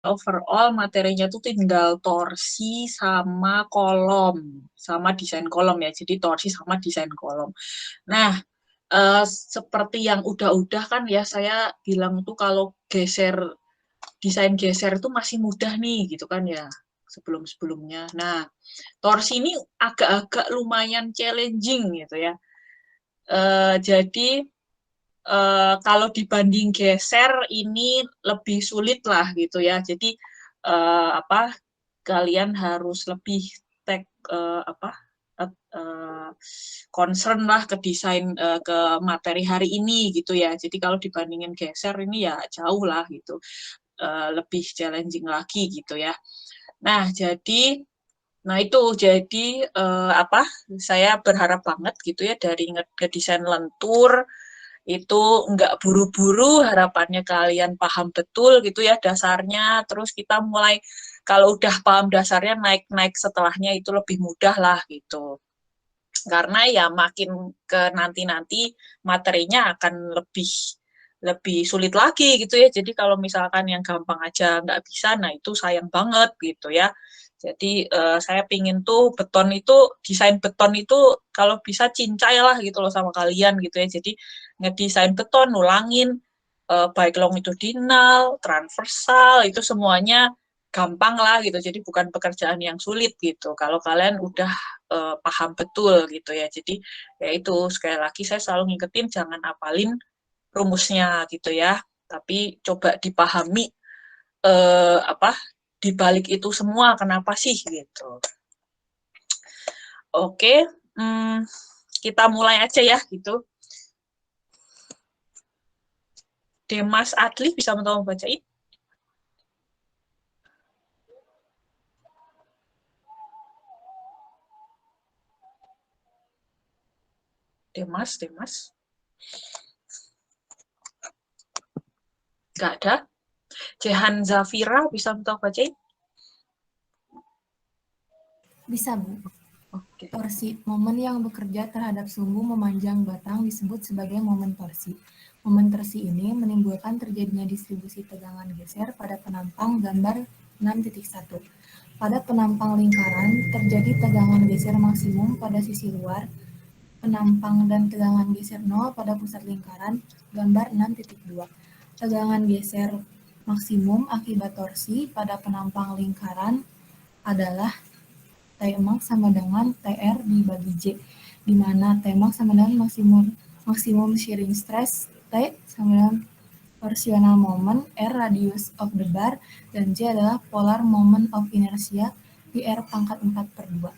overall materinya tuh tinggal torsi sama kolom, sama desain kolom ya. Jadi torsi sama desain kolom. Nah, seperti yang udah-udah kan ya saya bilang tuh kalau desain geser itu masih mudah nih gitu kan ya sebelum-sebelumnya. Nah, torsi ini agak-agak lumayan challenging gitu ya. Jadi kalau dibanding geser ini lebih sulit lah gitu ya. Jadi kalian harus lebih take concern lah ke desain ke materi hari ini gitu ya. Jadi kalau dibandingin geser ini ya jauh lah gitu. Lebih challenging lagi gitu ya. Nah, itu jadi saya berharap banget gitu ya dari ngedesain lentur itu nggak buru-buru, harapannya kalian paham betul gitu ya dasarnya, terus kita mulai kalau udah paham dasarnya naik-naik setelahnya itu lebih mudah lah gitu. Karena ya makin ke nanti-nanti materinya akan lebih lebih sulit lagi gitu ya. Jadi kalau misalkan yang gampang aja nggak bisa, nah itu sayang banget gitu ya. Jadi saya pingin tuh desain beton itu kalau bisa cincai lah gitu loh sama kalian gitu ya. Jadi ngedesain beton, nulangin baik longitudinal, transversal, itu semuanya gampang lah gitu. Jadi bukan pekerjaan yang sulit gitu. Kalau kalian udah paham betul gitu ya. Jadi ya itu sekali lagi saya selalu ngingetin jangan apalin rumusnya gitu ya. Tapi coba dipahami eh, apa di balik itu semua kenapa sih gitu. Oke, kita mulai aja ya gitu. Demas Adli bisa tolong bacain? Demas. Gak ada. Jehan Zafira bisa tolong bacain? Bisa, Bu. Oke. Torsi, momen yang bekerja terhadap sumbu memanjang batang disebut sebagai momen torsi. Momen torsi ini menimbulkan terjadinya distribusi tegangan geser pada penampang gambar 6.1. Pada penampang lingkaran, terjadi tegangan geser maksimum pada sisi luar penampang dan tegangan geser 0 pada pusat lingkaran, gambar 6.2. Tegangan geser maksimum akibat torsi pada penampang lingkaran adalah Tmax sama dengan TR dibagi J, di mana Tmax sama dengan maksimum shearing stress, T sama dengan torsional moment, R radius of the bar, dan J adalah polar moment of inertia di R pangkat 4/2.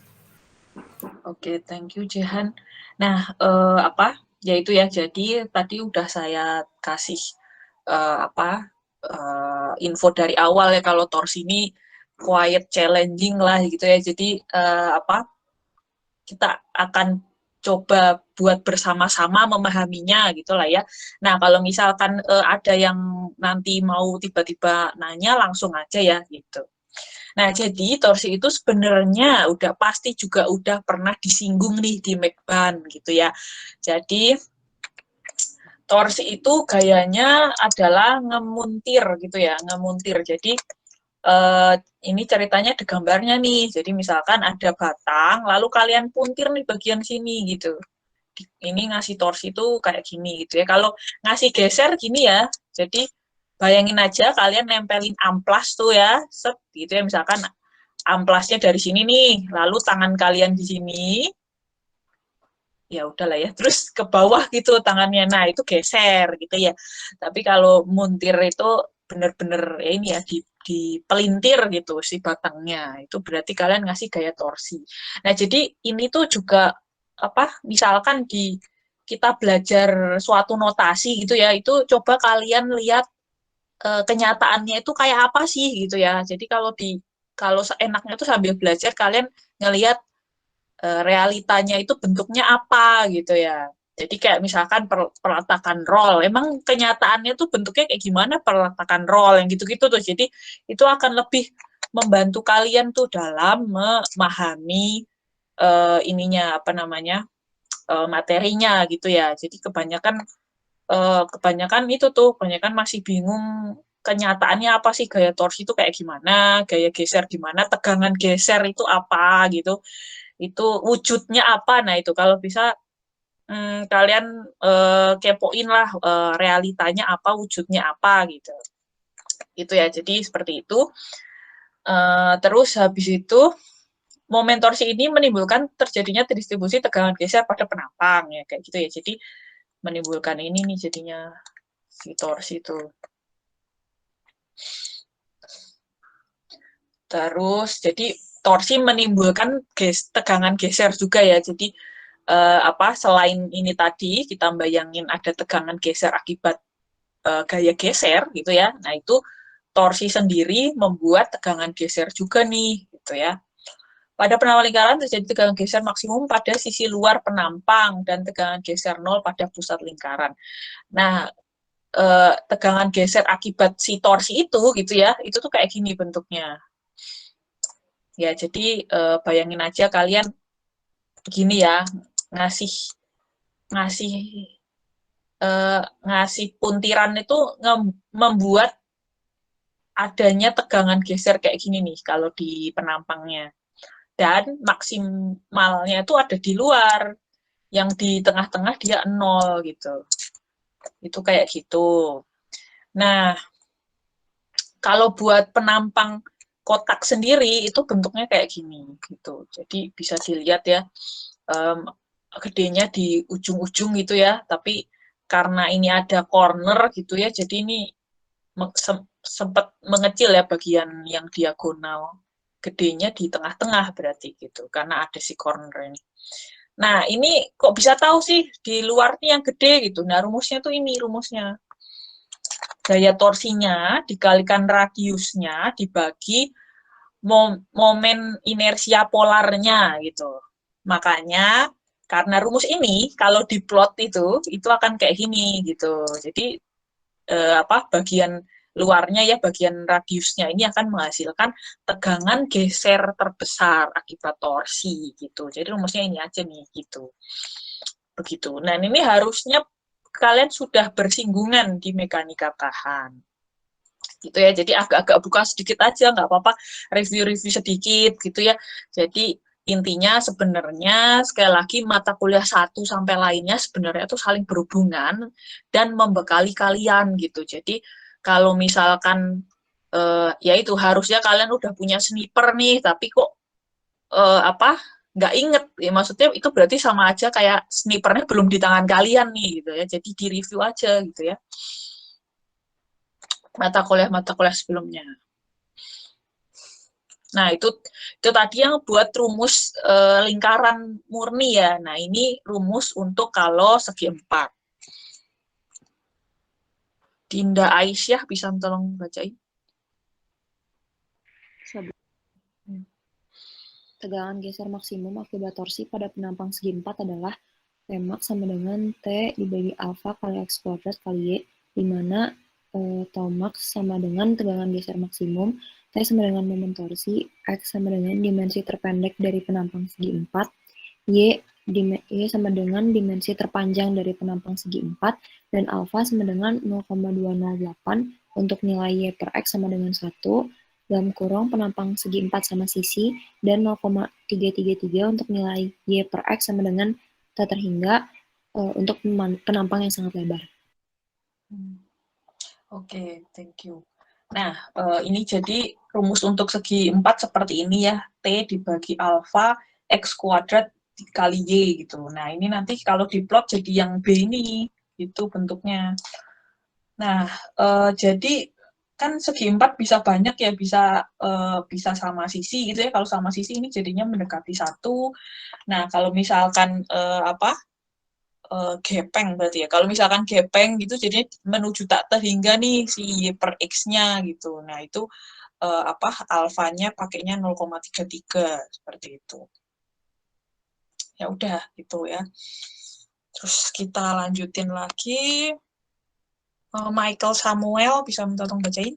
Oke, thank you Jehan. Nah, yaitu ya. Jadi tadi udah saya kasih info dari awal ya kalau torsi ini quite challenging lah gitu ya. Jadi kita akan coba buat bersama-sama memahaminya gitu lah ya. Nah, kalau misalkan ada yang nanti mau tiba-tiba nanya langsung aja ya gitu. Nah, jadi torsi itu sebenarnya udah pasti juga udah pernah disinggung nih di Mekban gitu ya. Jadi torsi itu gayanya adalah ngemuntir gitu ya, ngemuntir. Jadi ini ceritanya di gambarnya nih. Jadi misalkan ada batang, lalu kalian puntir nih bagian sini gitu. Ini ngasih torsi itu kayak gini gitu ya. Kalau ngasih geser gini ya. Jadi bayangin aja kalian nempelin amplas tuh ya, set gitu ya. Misalkan amplasnya dari sini nih, lalu tangan kalian di sini, ya udahlah ya, terus ke bawah gitu tangannya, nah itu geser gitu ya. Tapi kalau muntir itu bener-bener ya ini ya di pelintir gitu si batangnya, itu berarti kalian ngasih gaya torsi. Nah jadi ini tuh juga misalkan kita belajar suatu notasi gitu ya, itu coba kalian lihat kenyataannya itu kayak apa sih gitu ya. Jadi kalau enaknya tuh sambil belajar kalian ngelihat realitanya itu bentuknya apa gitu ya. Jadi kayak misalkan peletakan roll, emang kenyataannya tuh bentuknya kayak gimana peletakan roll yang gitu-gitu tuh. Jadi itu akan lebih membantu kalian tuh dalam memahami ininya materinya gitu ya. Jadi kebanyakan itu tuh kebanyakan masih bingung kenyataannya apa sih gaya torsi itu kayak gimana, gaya geser gimana, tegangan geser itu apa gitu, itu wujudnya apa. Nah itu kalau bisa kalian kepoin lah realitanya apa, wujudnya apa gitu. Itu ya, jadi seperti itu. Terus habis itu momen torsi ini menimbulkan terjadinya distribusi tegangan geser pada penampang ya kayak gitu ya. Jadi menimbulkan ini nih jadinya si torsi itu. Terus jadi torsi menimbulkan tegangan geser juga ya. Jadi selain ini tadi kita bayangin ada tegangan geser akibat gaya geser gitu ya. Nah, itu torsi sendiri membuat tegangan geser juga nih gitu ya. Pada penampang lingkaran terjadi tegangan geser maksimum pada sisi luar penampang dan tegangan geser nol pada pusat lingkaran. Nah, tegangan geser akibat si torsi itu gitu ya, itu tuh kayak gini bentuknya. Ya, jadi bayangin aja kalian begini ya, ngasih ngasih ngasih puntiran itu membuat adanya tegangan geser kayak gini nih kalau di penampangnya. Dan maksimalnya itu ada di luar, yang di tengah-tengah dia 0 gitu. Itu kayak gitu. Nah, kalau buat penampang kotak sendiri itu bentuknya kayak gini gitu. Jadi bisa dilihat ya, gedenya di ujung-ujung gitu ya, tapi karena ini ada corner gitu ya, jadi ini sempat mengecil ya bagian yang diagonal, gedenya di tengah-tengah berarti gitu, karena ada si corner ini. Nah, ini kok bisa tahu sih di luar nih yang gede gitu. Nah, rumusnya tuh ini rumusnya. Gaya torsinya dikalikan radiusnya dibagi momen inersia polarnya gitu. Makanya karena rumus ini kalau diplot itu akan kayak gini gitu. Jadi bagian luarnya ya, bagian radiusnya ini akan menghasilkan tegangan geser terbesar akibat torsi gitu. Jadi rumusnya ini aja nih gitu. Begitu. Nah, ini harusnya kalian sudah bersinggungan di mekanika tahan. Gitu ya. Jadi agak-agak buka sedikit aja, nggak apa-apa, review-review sedikit gitu ya. Jadi intinya sebenarnya sekali lagi mata kuliah satu sampai lainnya sebenarnya itu saling berhubungan dan membekali kalian gitu. Jadi kalau misalkan ya itu harusnya kalian udah punya sniper nih, tapi kok nggak inget ya, maksudnya itu berarti sama aja kayak snipernya belum di tangan kalian nih gitu ya. Jadi di review aja gitu ya mata kuliah sebelumnya. Nah, itu tadi yang buat rumus lingkaran murni ya. Nah, ini rumus untuk kalau segi 4. Dinda Aisyah bisa tolong bacain? Tegangan geser maksimum akibat torsi pada penampang segi 4 adalah Tmax sama dengan T dibagi alfa kali X kuadrat kali Y, di mana Tmax sama dengan tegangan geser maksimum, T sama dengan momen torsi, X sama dengan dimensi terpendek dari penampang segi 4, Y sama dengan dimensi terpanjang dari penampang segi 4, dan alfa sama dengan 0,208 untuk nilai Y per X sama dengan 1, dalam kurung penampang segi 4 sama sisi, dan 0,333 untuk nilai Y per X sama dengan T terhingga untuk penampang yang sangat lebar. Oke, thank you. Nah, ini jadi rumus untuk segi 4 seperti ini ya. T dibagi alfa X kuadrat kali Y gitu. Nah, ini nanti kalau diplot jadi yang B ini, gitu bentuknya. Nah, jadi kan segi 4 bisa banyak ya, bisa sama sisi gitu ya. Kalau sama sisi ini jadinya mendekati 1. Nah, kalau misalkan gepeng berarti ya. Kalau misalkan gepeng gitu jadinya menuju tak terhingga nih si Y per X-nya gitu. Nah, itu alfanya pakainya 0,33 seperti itu. Ya udah gitu ya. Terus kita lanjutin lagi. Michael Samuel bisa minta tolong bacain?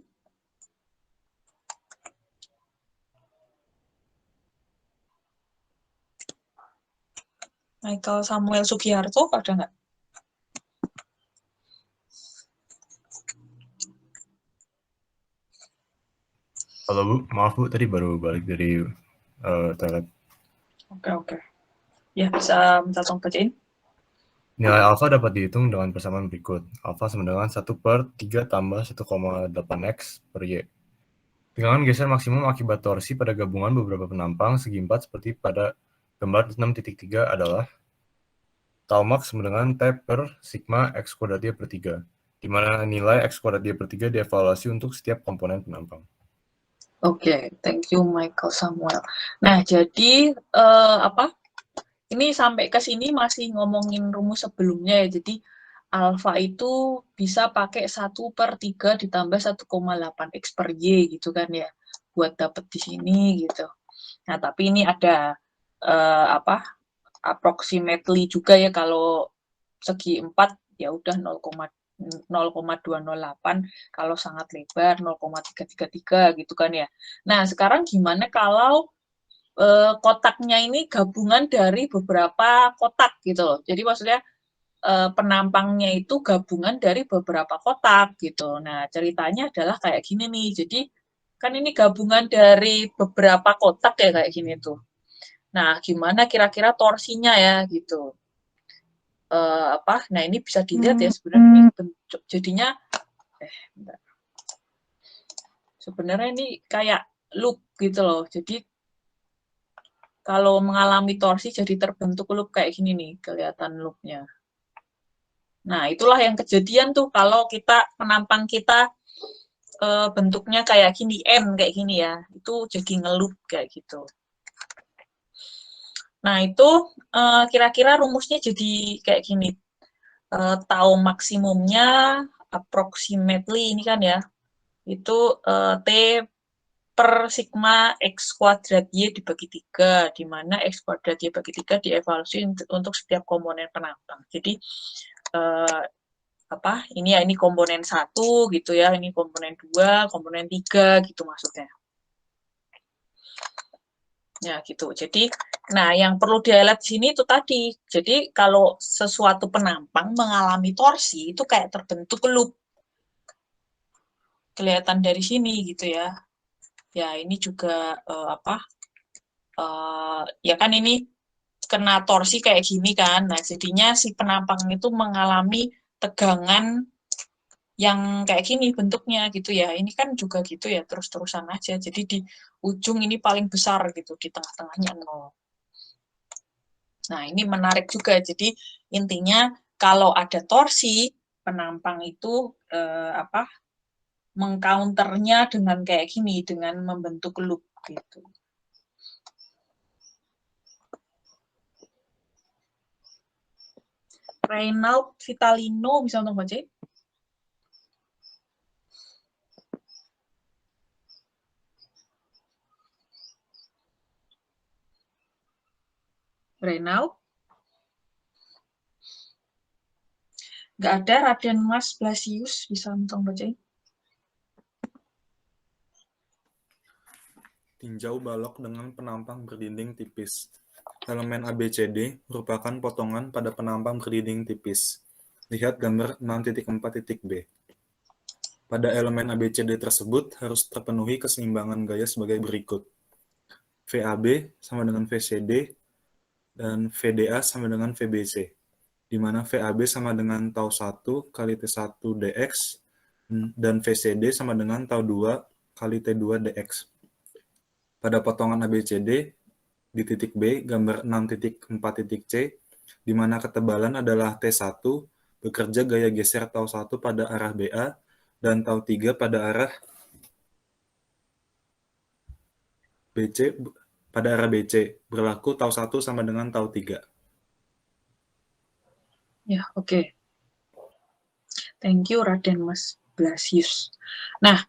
Michael Samuel Sugiharto ada nggak? Halo Bu, maaf Bu, tadi baru balik dari toilet. Oke. Ya, bisa minta tolong bacain. Nilai alfa dapat dihitung dengan persamaan berikut. Alfa sama dengan 1/3 tambah 1,8x per Y. Tegangan geser maksimum akibat torsi pada gabungan beberapa penampang segi 4 seperti pada gambar 6.3 adalah tau max sama dengan T per sigma X kuadrat dia per 3, di mana nilai X kuadrat dia per 3 dievaluasi untuk setiap komponen penampang. Oke, thank you Michael Samuel. Nah, jadi ini sampai ke sini masih ngomongin rumus sebelumnya ya. Jadi alfa itu bisa pakai 1/3 ditambah 1,8x per Y gitu kan ya, buat dapet di sini gitu. Nah, tapi ini ada approximately juga ya, kalau segi 4 ya udah 0,208, kalau sangat lebar 0,333 gitu kan ya. Nah, sekarang gimana kalau kotaknya ini gabungan dari beberapa kotak gitu loh. Jadi maksudnya penampangnya itu gabungan dari beberapa kotak gitu. Nah, ceritanya adalah kayak gini nih. Jadi kan ini gabungan dari beberapa kotak ya kayak gini tuh. Nah, gimana kira-kira torsinya ya gitu. Nah ini bisa dilihat ya sebenarnya bentuk jadinya sebenarnya ini kayak loop gitu loh. Jadi kalau mengalami torsi jadi terbentuk loop kayak gini nih, kelihatan loopnya. Nah, itulah yang kejadian tuh kalau penampang kita bentuknya kayak gini, M kayak gini ya, itu jadi ngeloop kayak gitu. Nah, itu kira-kira rumusnya jadi kayak gini. Tau maksimumnya approximately ini kan ya, itu T per sigma X kuadrat Y dibagi 3, di mana X kuadrat Y bagi 3 dievaluasi untuk setiap komponen penampang. Jadi ini komponen 1 gitu ya, ini komponen 2, komponen 3 gitu maksudnya. Ya gitu. Jadi, nah yang perlu di-highlight di sini itu tadi. Jadi kalau sesuatu penampang mengalami torsi itu kayak terbentuk loop. Kelihatan dari sini gitu ya. Ya ini juga ya kan ini kena torsi kayak gini kan. Nah, jadinya si penampang itu mengalami tegangan yang kayak gini bentuknya gitu ya. Ini kan juga gitu ya, terus-terusan aja. Jadi di ujung ini paling besar gitu, di tengah-tengahnya 0. Nah, ini menarik juga. Jadi intinya kalau ada torsi, penampang itu mengcounternya dengan kayak gini, dengan membentuk loop gitu. Reynald Vitalino bisa untuk baca? Reynald? Nggak ada. Raden Mas Blasius bisa untuk bacain? Tinjau balok dengan penampang berdinding tipis. Elemen ABCD merupakan potongan pada penampang berdinding tipis. Lihat gambar 6.4.b. Pada elemen ABCD tersebut harus terpenuhi keseimbangan gaya sebagai berikut. VAB sama dengan VCD dan VDA sama dengan VBC, di mana VAB sama dengan tau 1 kali T1 dx dan VCD sama dengan tau 2 kali T2 dx. Pada potongan ABCD, di titik B, gambar 6.4.c, di mana ketebalan adalah T1, bekerja gaya geser tau 1 pada arah BA, dan tau 3 pada arah BC, berlaku tau 1 sama dengan tau 3. Ya, oke. Thank you, Raden Mas Blasius. Nah,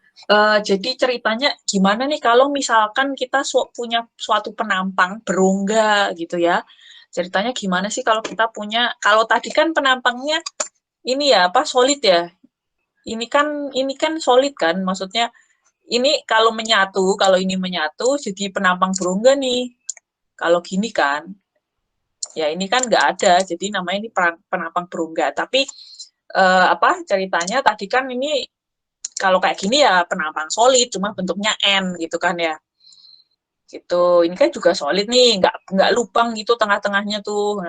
jadi ceritanya gimana nih kalau misalkan kita punya suatu penampang berongga gitu ya. Ceritanya gimana sih kalau kita punya, kalau tadi kan penampangnya ini ya solid ya. Ini kan solid kan, maksudnya ini kalau ini menyatu jadi penampang berongga nih. Kalau gini kan, ya ini kan nggak ada, jadi namanya ini penampang berongga. Tapi ceritanya tadi kan ini kalau kayak gini ya penampang solid, cuma bentuknya N gitu kan ya. Gitu. Ini kan juga solid nih, nggak lubang gitu tengah-tengahnya tuh.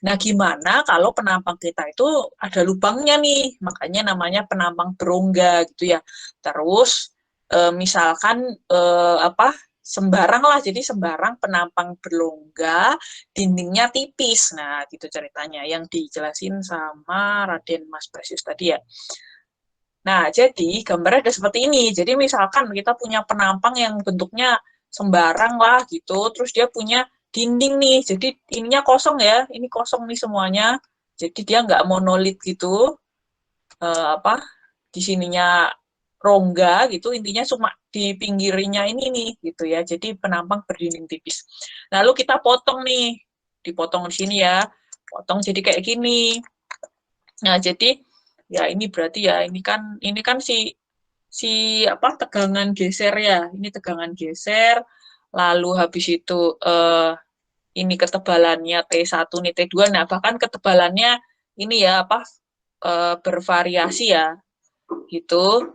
Nah, gimana kalau penampang kita itu ada lubangnya nih, makanya namanya penampang berongga gitu ya. Terus misalkan sembarang lah, jadi sembarang penampang berongga, dindingnya tipis. Nah, gitu ceritanya yang dijelasin sama Raden Mas Brasius tadi ya. Nah, jadi gambarnya ada seperti ini. Jadi misalkan kita punya penampang yang bentuknya sembarang lah gitu, terus dia punya dinding nih. Jadi ininya kosong ya, ini kosong nih semuanya. Jadi dia nggak monolit gitu. Di sininya rongga gitu, intinya cuma di pinggirnya ini nih gitu ya. Jadi penampang berdinding tipis. Lalu kita potong nih, dipotong di sini ya. Potong jadi kayak gini. Nah, jadi ya ini berarti ya ini kan tegangan geser ya. Ini tegangan geser. Lalu habis itu ini ketebalannya T1 nih T2. Nah, bahkan ketebalannya ini ya bervariasi ya. Gitu.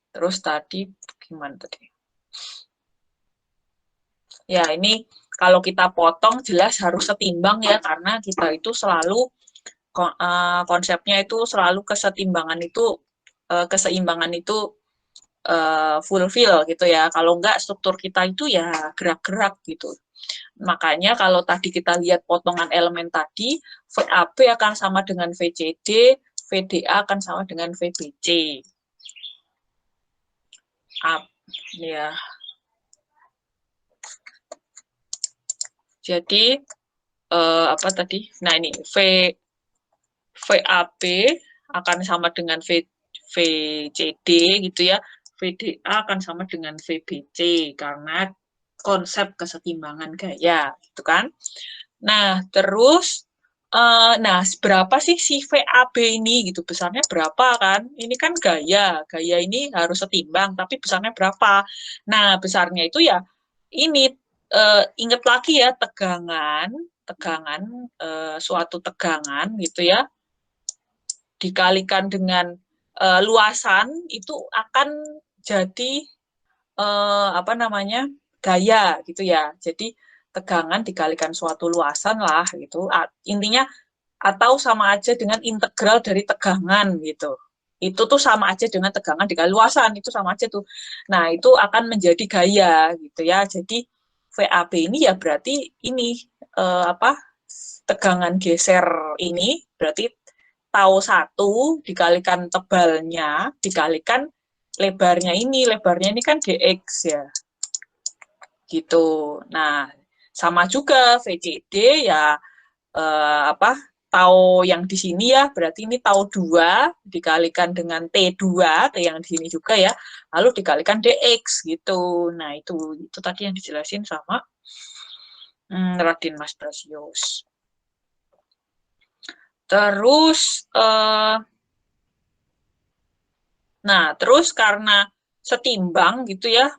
Terus tadi gimana tadi? Ya, ini kalau kita potong jelas harus setimbang ya, karena kita itu selalu konsepnya itu selalu keseimbangan itu fulfill gitu ya. Kalau enggak struktur kita itu ya gerak-gerak gitu. Makanya kalau tadi kita lihat potongan elemen tadi, VAB akan sama dengan VCD, VDA akan sama dengan VBC. Ya. Jadi apa tadi? Nah, ini VAB akan sama dengan VCD gitu ya. VDA akan sama dengan VBC karena konsep kesetimbangan gaya gitu kan. Nah, terus berapa sih si VAB ini gitu? Besarnya berapa kan? Ini kan gaya. Gaya ini harus setimbang, tapi besarnya berapa? Nah, besarnya itu ya ini ingat lagi ya tegangan suatu tegangan gitu ya dikalikan dengan luasan itu akan jadi gaya gitu ya. Jadi tegangan dikalikan suatu luasan lah gitu. Intinya atau sama aja dengan integral dari tegangan gitu. Itu tuh sama aja dengan tegangan dikali luasan, itu sama aja tuh. Nah, itu akan menjadi gaya gitu ya. Jadi VAB ini ya berarti ini tegangan geser ini berarti tau 1 dikalikan tebalnya dikalikan lebarnya ini kan dx ya. Gitu. Nah, sama juga VCD ya tau yang di sini ya, berarti ini tau 2 dikalikan dengan T2, T yang di sini juga ya, lalu dikalikan dx gitu. Nah, itu tadi yang dijelasin sama Raden Mas Brasius. Terus, terus karena setimbang gitu ya,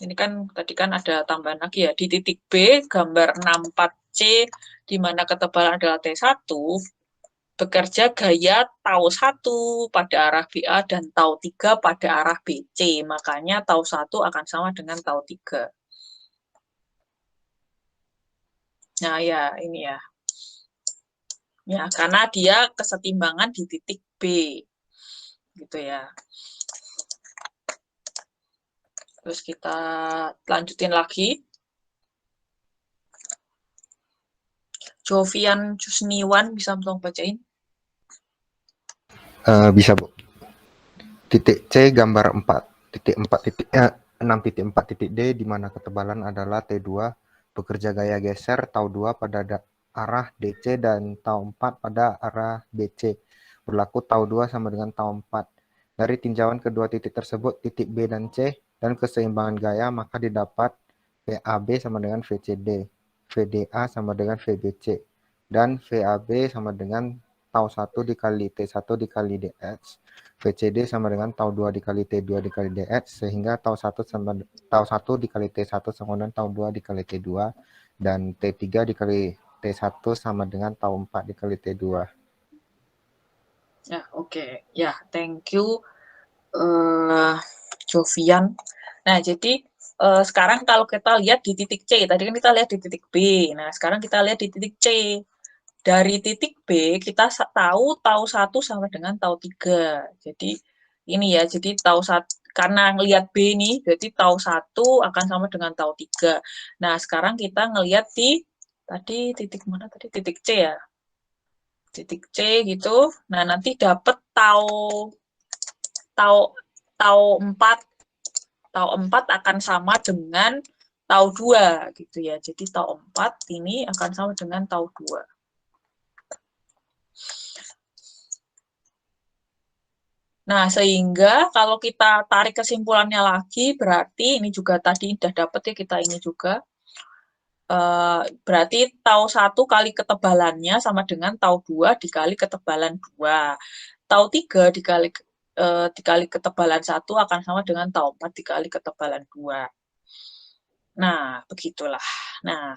ini kan tadi kan ada tambahan lagi ya, di titik B gambar 64C di mana ketebalan adalah T1, bekerja gaya tau 1 pada arah BA dan tau 3 pada arah BC, makanya tau 1 akan sama dengan tau 3. Nah ya, ini ya. Ya, karena dia kesetimbangan di titik B. Gitu ya. Terus kita lanjutin lagi. Jovian Jusniwan bisa tolong bacain? Bisa, Bu. Titik C gambar 6.4 D di mana ketebalan adalah T2, bekerja gaya geser tau 2 pada arah DC dan tau 4 pada arah BC. Berlaku tau 2 sama dengan tau 4. Dari tinjauan kedua titik tersebut, titik B dan C, dan keseimbangan gaya, maka didapat VAB sama dengan VCD, VDA sama dengan VBC, dan VAB sama dengan tau 1 dikali T1 dikali dx, VCD sama dengan tau 2 dikali T2 dikali dx, sehingga tau 1 dikali T1 sama dengan tau 2 dikali T2, dan T3 dikali T1 sama dengan tau 4 dikali T2. Ya, oke. Ya, thank you, Jovian. Nah, jadi sekarang kalau kita lihat di titik C, tadi kan kita lihat di titik B. Nah, sekarang kita lihat di titik C. Dari titik B, kita tahu tau 1 sama dengan tau 3. Jadi, ini ya, jadi tau 1, karena ngelihat B nih, berarti tau 1 akan sama dengan tau 3. Nah, sekarang kita ngelihat di, tadi titik mana tadi? Titik C ya? Titik C gitu. Nah, nanti dapat tau 4 tau 4 akan sama dengan tau 2 gitu ya. Jadi tau 4 ini akan sama dengan tau 2. Nah, sehingga kalau kita tarik kesimpulannya lagi, berarti ini juga tadi udah dapet ya kita ini juga. Berarti tau 1 kali ketebalannya sama dengan tau 2 dikali ketebalan 2. Tau 3 dikali ketebalan 1 akan sama dengan tau 4 dikali ketebalan 2. Nah, begitulah. Nah,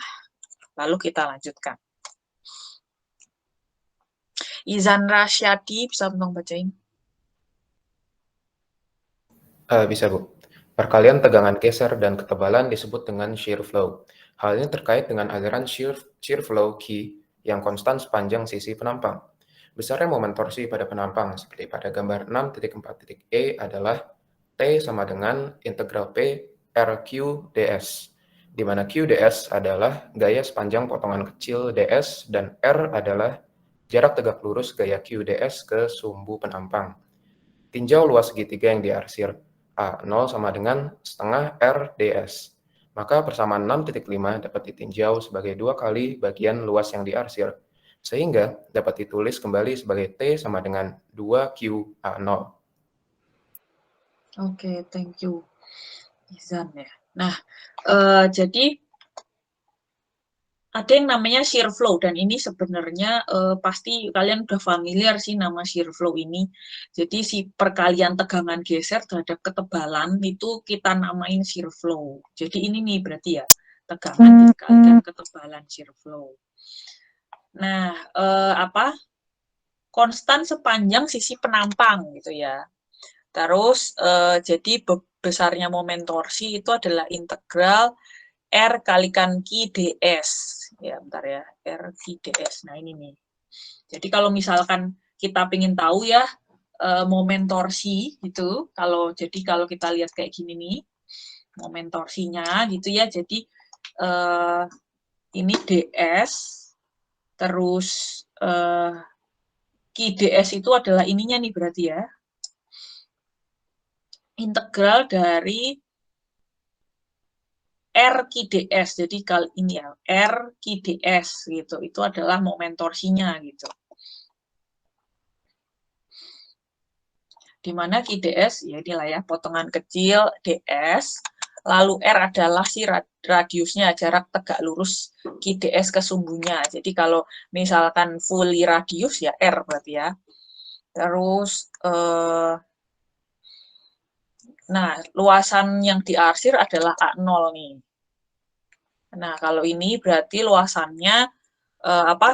lalu kita lanjutkan. Izan Rasyadi, bisa tolong bacain? Bisa, Bu. Perkalian tegangan geser dan ketebalan disebut dengan shear flow. Hal ini terkait dengan aliran shear flow Q yang konstan sepanjang sisi penampang. Besarnya momen torsi pada penampang, seperti pada gambar 6.4.E adalah T sama dengan integral P RQ ds, di mana Q ds adalah gaya sepanjang potongan kecil ds dan R adalah jarak tegak lurus gaya Q ds ke sumbu penampang. Tinjau luas segitiga yang diarsir. A0 sama dengan setengah R ds. Maka persamaan 6.5 dapat ditinjau sebagai 2 kali bagian luas yang diarsir, sehingga dapat ditulis kembali sebagai T sama dengan 2Q A0. Oke, thank you, Izan ya. Nah, jadi ada yang namanya shear flow, dan ini sebenarnya pasti kalian udah familiar sih nama shear flow ini. Jadi si perkalian tegangan geser terhadap ketebalan itu kita namain shear flow. Jadi ini nih berarti ya, tegangan dikalikan ketebalan shear flow. Nah, konstan sepanjang sisi penampang gitu ya. Terus jadi besarnya momen torsi itu adalah integral R kalikan Q ds. Ya, bentar ya, R Q ds. Nah, ini nih. Jadi kalau misalkan kita pengen tahu ya momen torsi gitu, kalau kita lihat kayak gini nih, momen torsinya gitu ya. Jadi ini ds, terus Q ds itu adalah ininya nih berarti ya. Integral dari R Q ds, jadi kali ini ya, R Q ds gitu, itu adalah momen torsinya gitu. Dimana Q ds, ya inilah ya, potongan kecil ds, lalu R adalah si radiusnya, jarak tegak lurus Q ds ke sumbunya. Jadi kalau misalkan fully radius ya R berarti ya. Terus, nah luasan yang diarsir adalah A0 nih. Nah, kalau ini berarti luasannya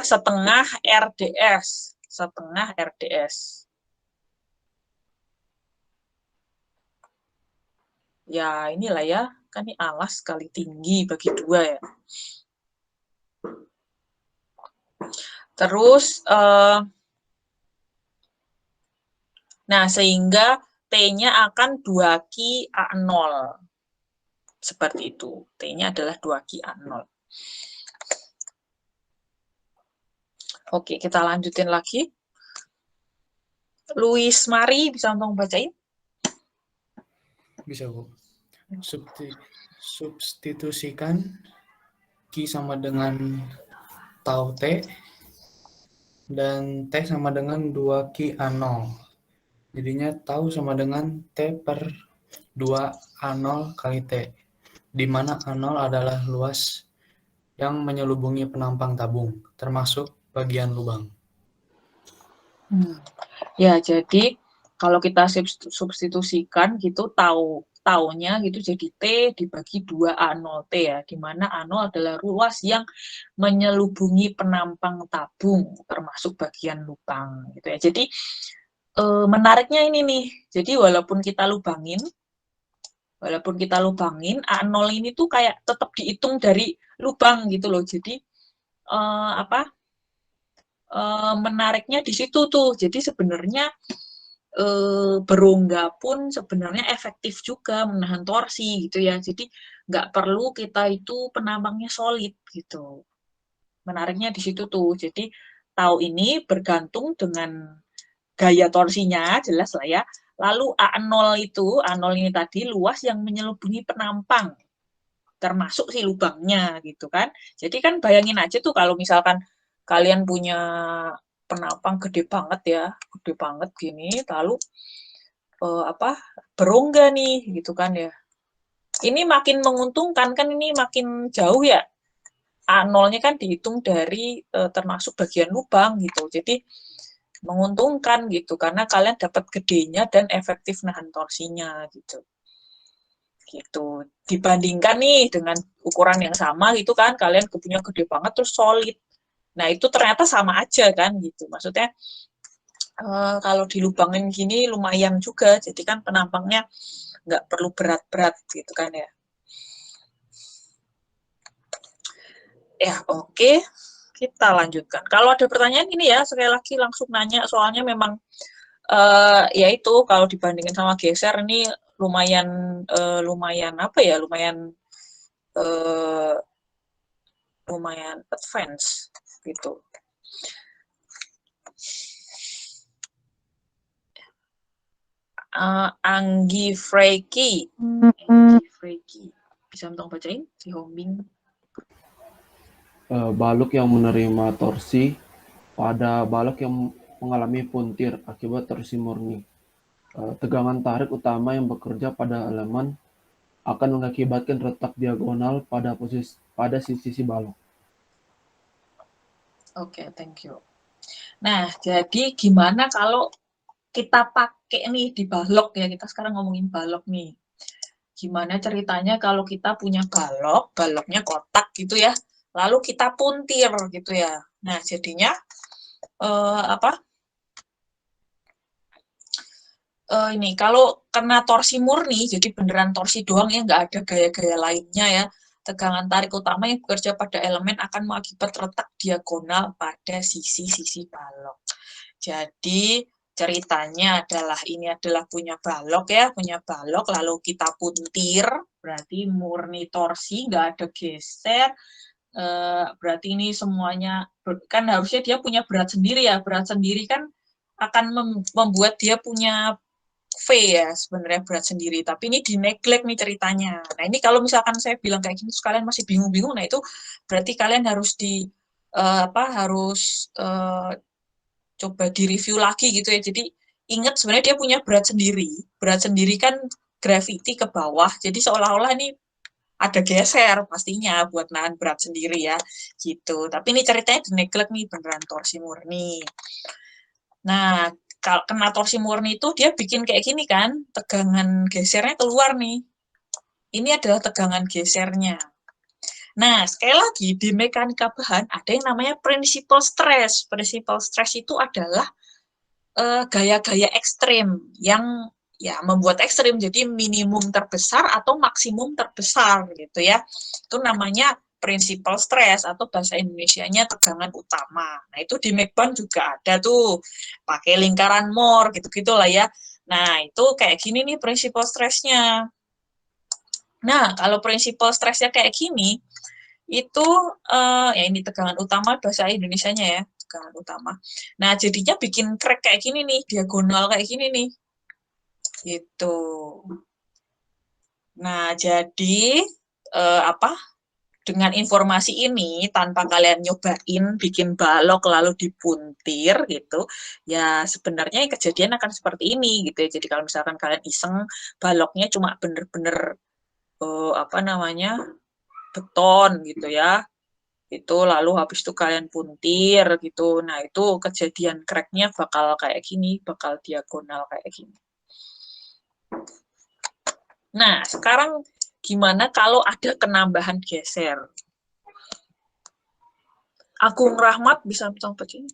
setengah RDS, setengah RDS. Ya, inilah ya, kan ini alas kali tinggi bagi 2 ya. Terus, nah sehingga T-nya akan 2Q A0. Seperti itu. T-nya adalah 2Q A0. Oke, kita lanjutin lagi. Luis Mari, bisa tolong bacain? Bisa, Bu. Substitusikan Q sama dengan tau T, dan T sama dengan 2Q A0. Jadinya tau sama dengan T per 2 A0 kali T, di mana A0 adalah luas yang menyelubungi penampang tabung, termasuk bagian lubang. Ya, jadi kalau kita substitusikan gitu, taunya gitu jadi T dibagi 2 A0T ya, di mana A0 adalah luas yang menyelubungi penampang tabung, termasuk bagian lubang gitu ya. Jadi menariknya ini nih, jadi walaupun kita lubangin, A0 ini tuh kayak tetap dihitung dari lubang gitu loh. Jadi menariknya di situ tuh. Jadi sebenarnya berongga pun sebenarnya efektif juga menahan torsi gitu ya. Jadi nggak perlu kita itu penampangnya solid gitu. Menariknya di situ tuh. Jadi tau ini bergantung dengan gaya torsinya, jelas lah ya. Lalu A0 ini tadi luas yang menyelubungi penampang, termasuk si lubangnya gitu kan. Jadi kan bayangin aja tuh kalau misalkan kalian punya penampang gede banget gini, lalu berongga nih gitu kan ya. Ini makin menguntungkan kan, ini makin jauh ya. A0-nya kan dihitung dari termasuk bagian lubang gitu. Jadi menguntungkan gitu karena kalian dapat gedenya dan efektif nahan torsinya gitu. Dibandingkan nih dengan ukuran yang sama gitu kan, kalian punya gede banget terus solid. Nah, itu ternyata sama aja kan gitu. Maksudnya kalau dilubangin gini lumayan juga, jadi kan penampangnya nggak perlu berat-berat gitu kan ya. Ya, oke. Kita lanjutkan. Kalau ada pertanyaan ini ya, sekali lagi langsung nanya, soalnya memang ya itu kalau dibandingin sama geser ini lumayan advance gitu. Anggi Freiki, bisa tolong bacain si Hombing. Balok yang menerima torsi pada balok yang mengalami puntir akibat torsi murni. Tegangan tarik utama yang bekerja pada elemen akan mengakibatkan retak diagonal pada sisi balok. Oke, thank you. Nah, jadi gimana kalau kita pakai nih di balok ya, kita sekarang ngomongin balok nih. Gimana ceritanya kalau kita punya baloknya kotak gitu ya, lalu kita puntir gitu ya. Nah, jadinya ini kalau kena torsi murni, jadi beneran torsi doang ya, nggak ada gaya-gaya lainnya ya. Tegangan tarik utama yang bekerja pada elemen akan mengakibat retak diagonal pada sisi-sisi balok. Jadi ceritanya adalah ini adalah punya balok lalu kita puntir, berarti murni torsi, nggak ada geser. Berarti ini semuanya kan harusnya dia punya berat sendiri ya, berat sendiri kan akan membuat dia punya V ya sebenarnya berat sendiri, tapi ini di neglect nih ceritanya. Nah ini kalau misalkan saya bilang kayak gini, kalian masih bingung-bingung, nah itu berarti kalian harus coba di-review lagi gitu ya. Jadi ingat sebenarnya dia punya berat sendiri kan gravity ke bawah, jadi seolah-olah ini ada geser pastinya buat nahan berat sendiri ya gitu. Tapi ini ceritanya di neglect nih, beneran torsi murni. Nah, kalau kena torsi murni itu dia bikin kayak gini kan, tegangan gesernya keluar nih. Ini adalah tegangan gesernya. Nah, sekali lagi di mekanika bahan ada yang namanya principal stress. Principal stress itu adalah gaya-gaya ekstrim yang ya membuat ekstrim, jadi minimum terbesar atau maksimum terbesar gitu ya. Itu namanya principal stress atau bahasa Indonesianya tegangan utama. Nah, itu di McBurn juga ada tuh, pakai lingkaran Moore gitu-gitu lah ya. Nah, itu kayak gini nih principal stress-nya. Nah, kalau principal stress-nya kayak gini, itu ya ini tegangan utama bahasa Indonesianya ya, tegangan utama. Nah, jadinya bikin crack kayak gini nih, diagonal kayak gini nih. Gitu. Nah, jadi dengan informasi ini, tanpa kalian nyobain bikin balok lalu dipuntir gitu, ya sebenarnya kejadian akan seperti ini gitu ya. Jadi kalau misalkan kalian iseng baloknya cuma bener-bener beton gitu ya, itu lalu habis itu kalian puntir gitu, nah itu kejadian cracknya bakal kayak gini, bakal diagonal kayak gini. Nah, sekarang gimana kalau ada penambahan geser? Agung Rahmat bisa tolong baca ini?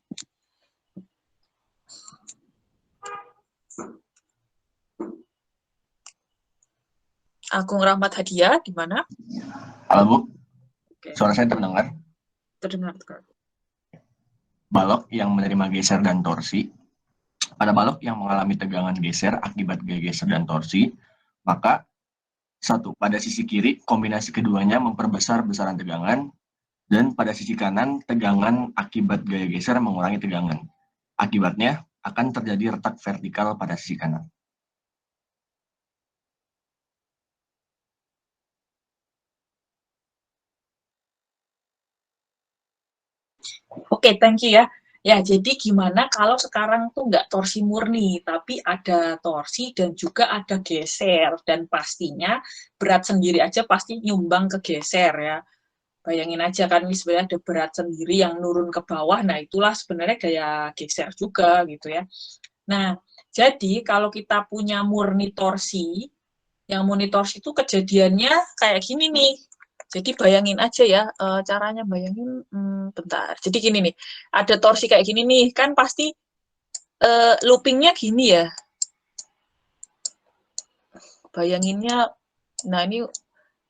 Agung Rahmat Hadiah, di mana? Halo Bu, Oke, suara saya terdengar. terdengar. Balok yang menerima geser dan torsi. Pada balok yang mengalami tegangan geser akibat gaya geser dan torsi, maka satu, pada sisi kiri kombinasi keduanya memperbesar besaran tegangan, dan pada sisi kanan tegangan akibat gaya geser mengurangi tegangan. Akibatnya akan terjadi retak vertikal pada sisi kanan. Oke, thank you ya. Ya, jadi gimana kalau sekarang tuh nggak torsi murni, tapi ada torsi dan juga ada geser, dan pastinya berat sendiri aja pasti nyumbang ke geser ya. Bayangin aja kan, ini sebenarnya ada berat sendiri yang nurun ke bawah, nah itulah sebenarnya gaya geser juga gitu ya. Nah, jadi kalau kita punya murni torsi, yang murni torsi itu kejadiannya kayak gini nih. Jadi bayangin aja ya, caranya bayangin, bentar. Jadi gini nih, ada torsi kayak gini nih, kan pasti loopingnya gini ya. Bayanginnya, nah ini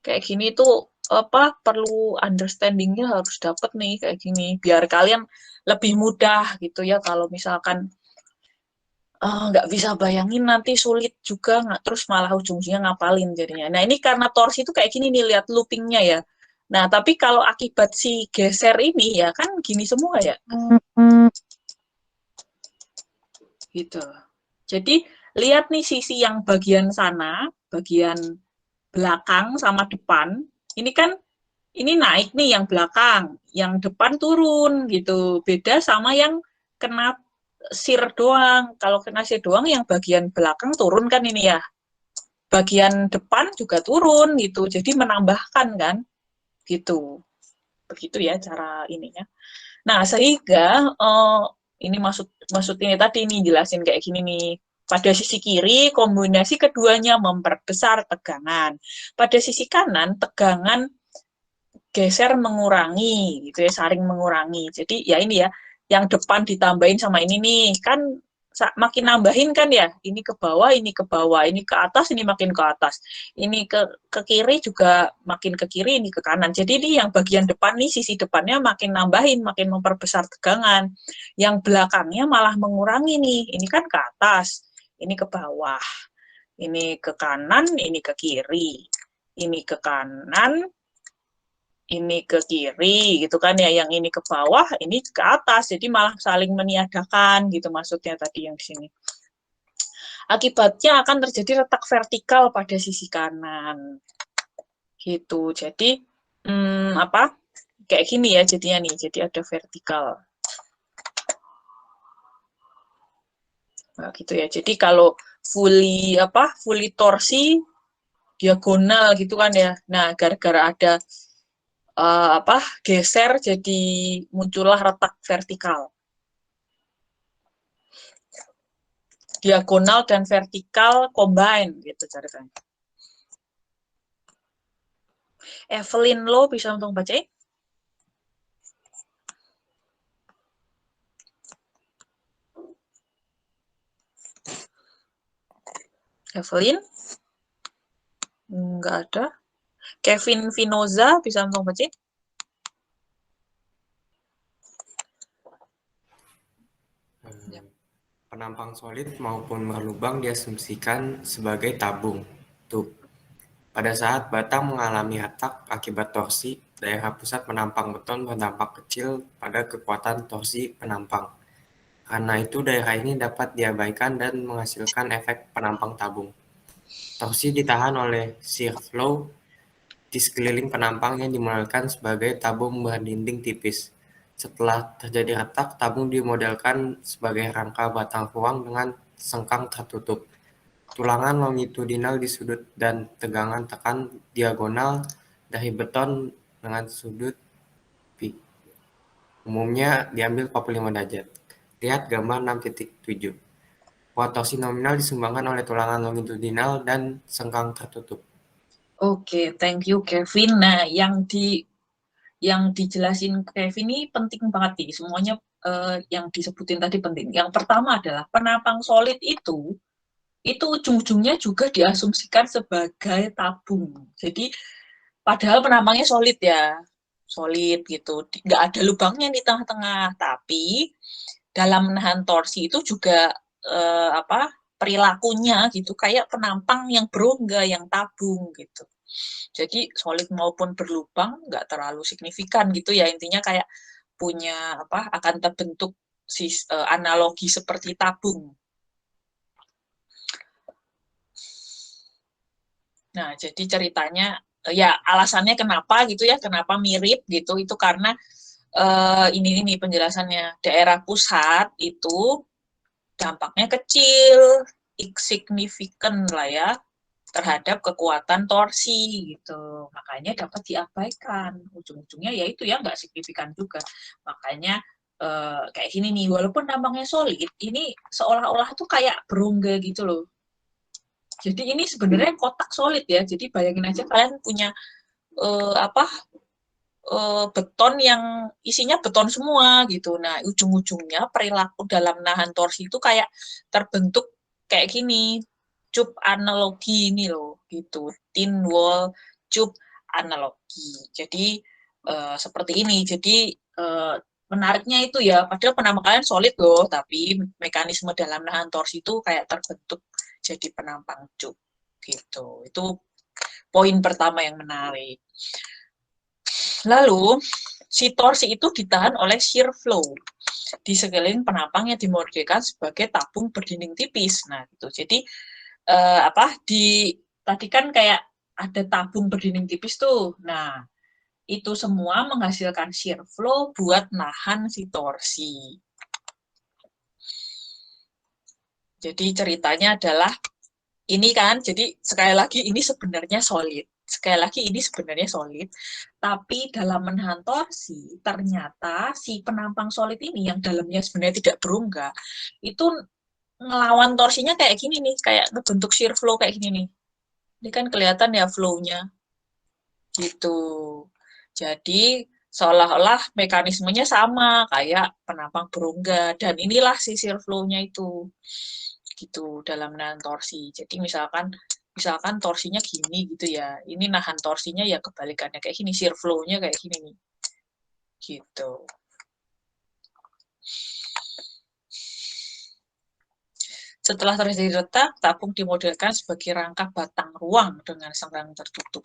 kayak gini tuh apa perlu understandingnya harus dapet nih kayak gini, biar kalian lebih mudah gitu ya. Kalau misalkan nggak bisa bayangin nanti sulit juga, nggak terus malah ujung-ujungnya ngapalin jadinya. Nah ini karena torsi itu kayak gini nih, lihat loopingnya ya. Nah tapi kalau akibat si geser ini ya kan gini semua ya. Gitu. Jadi lihat nih sisi yang bagian sana, bagian belakang sama depan. Ini kan ini naik nih yang belakang, yang depan turun gitu. Beda sama yang kena sir doang. Kalau kena sir doang yang bagian belakang turun kan ini ya. Bagian depan juga turun gitu. Jadi menambahkan kan gitu. Begitu ya cara ininya. Nah, sehingga ini maksud ini tadi nih jelasin kayak gini nih. Pada sisi kiri kombinasi keduanya memperbesar tegangan. Pada sisi kanan tegangan geser mengurangi gitu ya, saling mengurangi. Jadi ya ini ya, yang depan ditambahin sama ini nih, kan makin nambahin kan ya, ini ke bawah, ini ke bawah, ini ke atas, ini makin ke atas. Ini ke kiri juga makin ke kiri, ini ke kanan. Jadi ini yang bagian depan nih, sisi depannya makin nambahin, makin memperbesar tegangan. Yang belakangnya malah mengurangi nih, ini kan ke atas, ini ke bawah. Ini ke kanan, ini ke kiri. Ini ke kanan, ini ke kiri gitu kan ya, yang ini ke bawah, ini ke atas, jadi malah saling meniadakan gitu maksudnya tadi yang di sini. Akibatnya akan terjadi retak vertikal pada sisi kanan gitu. Jadi apa kayak gini ya jadinya nih, jadi ada vertikal. Nah, gitu ya. Jadi kalau fully torsi diagonal gitu kan ya. Nah, gara-gara ada geser jadi muncullah retak vertikal. Diagonal dan vertikal combine gitu ceritanya. Evelyn Lo bisa untuk bacain? Evelyn? Enggak ada. Kevin Vinoza bisa untuk bacain? Penampang solid maupun berlubang diasumsikan sebagai tabung. Tuh. Pada saat batang mengalami retak akibat torsi, daerah pusat penampang beton berdampak kecil pada kekuatan torsi penampang. Karena itu daerah ini dapat diabaikan dan menghasilkan efek penampang tabung. Torsi ditahan oleh shear flow di sekeliling penampang yang dimodelkan sebagai tabung berdinding tipis. Setelah terjadi retak, tabung dimodelkan sebagai rangka batang ruang dengan sengkang tertutup. Tulangan longitudinal di sudut dan tegangan tekan diagonal dari beton dengan sudut P. Umumnya diambil 45 derajat. Lihat gambar 6.7. Kuat torsi nominal disumbangkan oleh tulangan longitudinal dan sengkang tertutup. Oke, thank you Kevin. Nah, yang dijelasin Kevin ini penting banget nih. Semuanya yang disebutin tadi penting. Yang pertama adalah penampang solid itu itu ujung-ujungnya juga diasumsikan sebagai tabung. Jadi padahal penambangnya solid ya, solid gitu, nggak ada lubangnya di tengah-tengah. Tapi dalam menahan torsi itu juga perilakunya gitu kayak penampang yang berongga, yang tabung gitu. Jadi solid maupun berlubang nggak terlalu signifikan gitu ya, intinya kayak punya akan terbentuk analogi seperti tabung. Nah, jadi ceritanya ya alasannya kenapa gitu ya, kenapa mirip gitu, itu karena ini penjelasannya. Daerah pusat itu dampaknya kecil, insignifikan lah ya, terhadap kekuatan torsi gitu. Makanya dapat diabaikan. Ujung-ujungnya ya itu ya nggak signifikan juga. Makanya kayak gini nih, walaupun nampaknya solid, ini seolah-olah tuh kayak berongga gitu loh. Jadi ini sebenarnya kotak solid ya. Jadi bayangin aja kalian punya beton yang isinya beton semua gitu. Nah, ujung-ujungnya perilaku dalam nahan torsi itu kayak terbentuk kayak gini. Cup analogi ini loh gitu. Thin wall cup analogi. Jadi seperti ini. Jadi menariknya itu ya, padahal penampang kalian solid loh, tapi mekanisme dalam nahan torsi itu kayak terbentuk jadi penampang cup gitu. Itu poin pertama yang menarik. Lalu si torsi itu ditahan oleh shear flow di sekeliling penampang yang dimodelkan sebagai tabung berdinding tipis. Nah, gitu. Jadi tadi kan kayak ada tabung berdinding tipis tuh. Nah, itu semua menghasilkan shear flow buat nahan si torsi. Jadi ceritanya adalah ini kan, jadi sekali lagi ini sebenarnya solid. Sekali lagi ini sebenarnya solid, tapi dalam menahan torsi, ternyata si penampang solid ini yang dalamnya sebenarnya tidak berongga, itu ngelawan torsinya kayak gini nih, kayak ngebentuk shear flow kayak gini nih. Ini kan kelihatan ya flow-nya. Gitu. Jadi seolah-olah mekanismenya sama kayak penampang berongga, dan inilah si shear flow-nya itu. Gitu dalam nahan torsi. Jadi misalkan torsinya gini gitu ya, ini nahan torsinya ya kebalikannya kayak gini, shear flow-nya kayak gini nih, gitu. Setelah terjadi retak, tabung dimodelkan sebagai rangka batang ruang dengan senggang tertutup.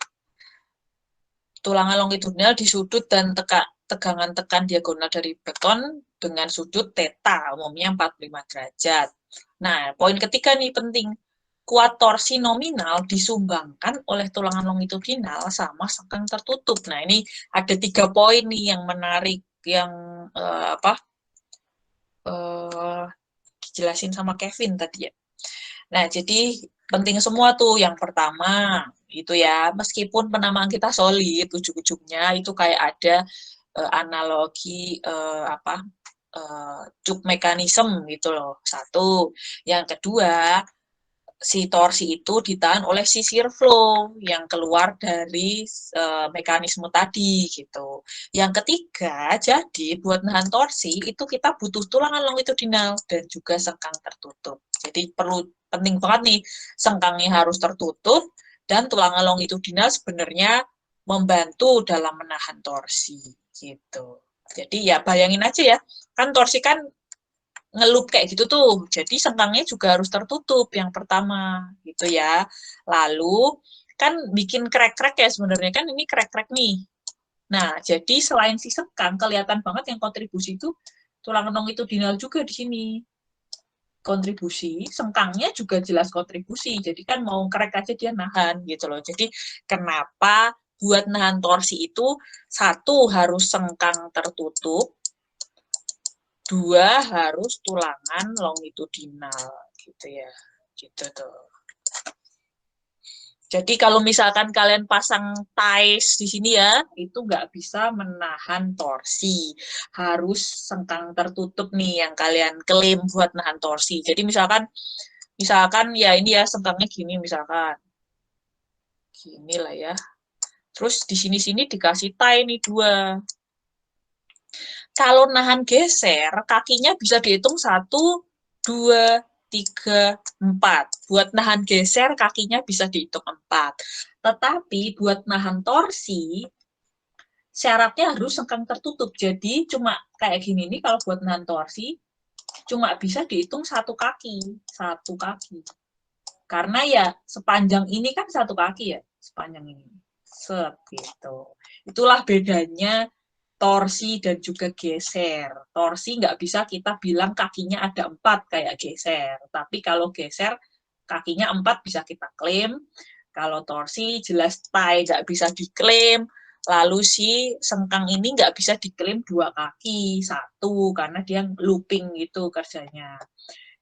Tulangan longitudinal di sudut dan tegangan tekan diagonal dari beton dengan sudut theta, umumnya 45 derajat. Nah, poin ketiga nih penting. Kuat torsi nominal disumbangkan oleh tulangan longitudinal sama senggang tertutup. Nah, ini ada 3 poin nih yang menarik, yang dijelasin sama Kevin tadi ya. Nah, jadi penting semua tuh. Yang pertama, itu ya, meskipun penamaan kita solid, ujung-ujungnya itu kayak ada analogi cup mekanisme gitu loh. Satu. Yang kedua, si torsi itu ditahan oleh si shear flow yang keluar dari mekanisme tadi gitu. Yang ketiga, jadi buat nahan torsi itu kita butuh tulangan longitudinal dan juga sengkang tertutup. Jadi penting banget nih, sengkangnya harus tertutup dan tulangan longitudinal sebenarnya membantu dalam menahan torsi gitu. Jadi ya bayangin aja ya, kan torsi kan ngelup kayak gitu tuh, jadi sengkangnya juga harus tertutup yang pertama gitu ya. Lalu kan bikin krek-krek ya, sebenarnya kan ini krek-krek nih. Nah, jadi selain si sengkang, kelihatan banget yang kontribusi itu tulang longitudinal juga di sini. Kontribusi, sengkangnya juga jelas kontribusi, jadi kan mau krek aja dia nahan gitu loh. Jadi kenapa buat nahan torsi itu, satu harus sengkang tertutup, 2 harus tulangan longitudinal gitu ya, gitu tuh. Jadi kalau misalkan kalian pasang ties di sini ya, itu nggak bisa menahan torsi, harus sengkang tertutup nih yang kalian klaim buat nahan torsi. Jadi misalkan ya ini ya sengkangnya gini misalkan, gini lah ya. Terus di sini dikasih tie nih 2. Kalau nahan geser, kakinya bisa dihitung 1, 2, 3, 4. Buat nahan geser, kakinya bisa dihitung 4. Tetapi buat nahan torsi, syaratnya harus sengkang tertutup. Jadi cuma kayak gini nih, kalau buat nahan torsi, cuma bisa dihitung 1 kaki. 1 kaki. Karena ya sepanjang ini kan 1 kaki ya, sepanjang ini. Set, gitu. Itulah bedanya torsi dan juga geser. Torsi nggak bisa kita bilang kakinya ada 4 kayak geser. Tapi kalau geser, kakinya 4 bisa kita klaim. Kalau torsi jelas tie nggak bisa diklaim. Lalu si sengkang ini nggak bisa diklaim 2 kaki, 1, karena dia looping gitu kerjanya.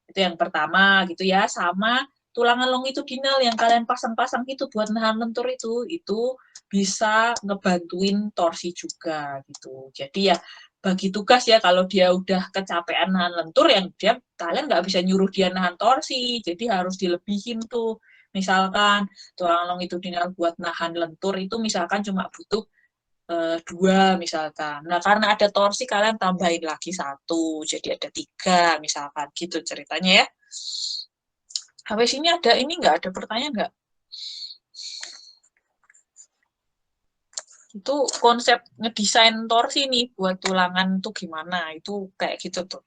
Itu yang pertama gitu ya. Sama tulangan longitudinal yang kalian pasang-pasang itu buat nahan lentur itu bisa ngebantuin torsi juga gitu. Jadi ya bagi tugas ya, kalau dia udah kecapean nahan lentur, yang kalian nggak bisa nyuruh dia nahan torsi, jadi harus dilebihin tuh. Misalkan tulangan longitudinal buat nahan lentur itu misalkan cuma butuh 2 misalkan. Nah, karena ada torsi kalian tambahin lagi 1, jadi ada 3 misalkan gitu ceritanya ya. Habis ini ada ini nggak? Ada pertanyaan nggak? Itu konsep ngedesain torsi nih buat tulangan tuh gimana? Itu kayak gitu tuh.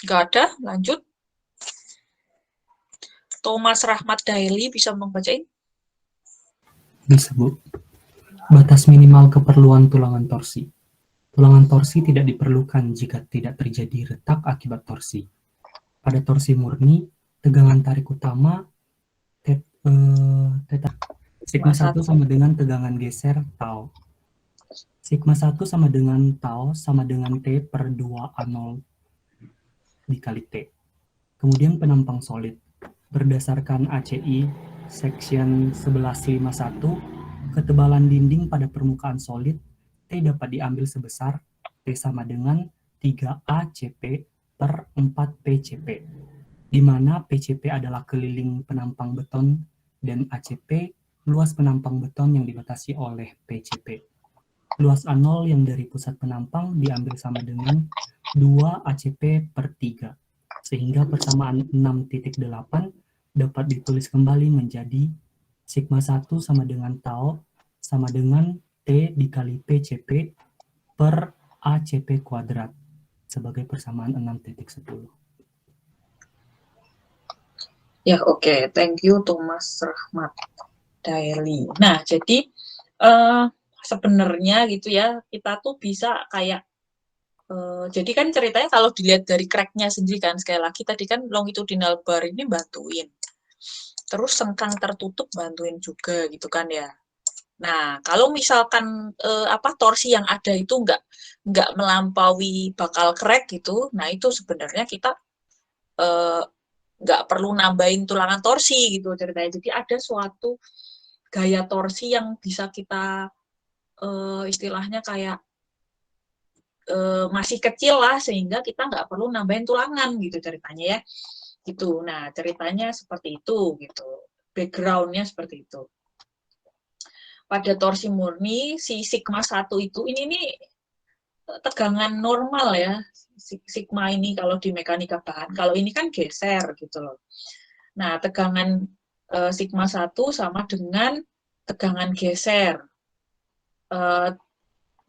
Nggak ada? Lanjut. Thomas Rahmat Daily bisa membacain? Disebut batas minimal keperluan tulangan torsi. Tulangan torsi tidak diperlukan jika tidak terjadi retak akibat torsi. Pada torsi murni, tegangan tarik utama sigma 1 sama dengan tegangan geser tau. Sigma 1 sama dengan tau sama dengan T per 2 A0 dikali T. Kemudian penampang solid. Berdasarkan ACI section 1151, ketebalan dinding pada permukaan solid T dapat diambil sebesar T sama dengan 3ACP per 4PCP, di mana PCP adalah keliling penampang beton dan ACP luas penampang beton yang dibatasi oleh PCP. Luas A0 yang dari pusat penampang diambil sama dengan 2ACP per 3, sehingga persamaan 6.8 dapat ditulis kembali menjadi sigma 1 sama dengan tau sama dengan T dikali PCP per ACP kuadrat sebagai persamaan 6.10. Ya, oke. Thank you, Thomas Rahmat Daily. Nah, jadi sebenarnya gitu ya, kita tuh bisa kayak, jadi kan ceritanya kalau dilihat dari crack-nya sendiri kan, sekali lagi tadi kan longitudinal bar ini bantuin. Terus sengkang tertutup bantuin juga gitu kan ya. Nah, kalau misalkan torsi yang ada itu nggak melampaui bakal crack gitu, nah itu sebenarnya kita nggak perlu nambahin tulangan torsi gitu ceritanya. Jadi ada suatu gaya torsi yang bisa kita istilahnya kayak masih kecil lah, sehingga kita nggak perlu nambahin tulangan gitu ceritanya ya. Gitu. Nah, ceritanya seperti itu gitu. Background-nya seperti itu. Pada torsi murni, si sigma 1 itu, ini nih tegangan normal ya, sigma ini kalau di mekanika bahan. Kalau ini kan geser gitu loh. Nah, tegangan sigma 1 sama dengan tegangan geser.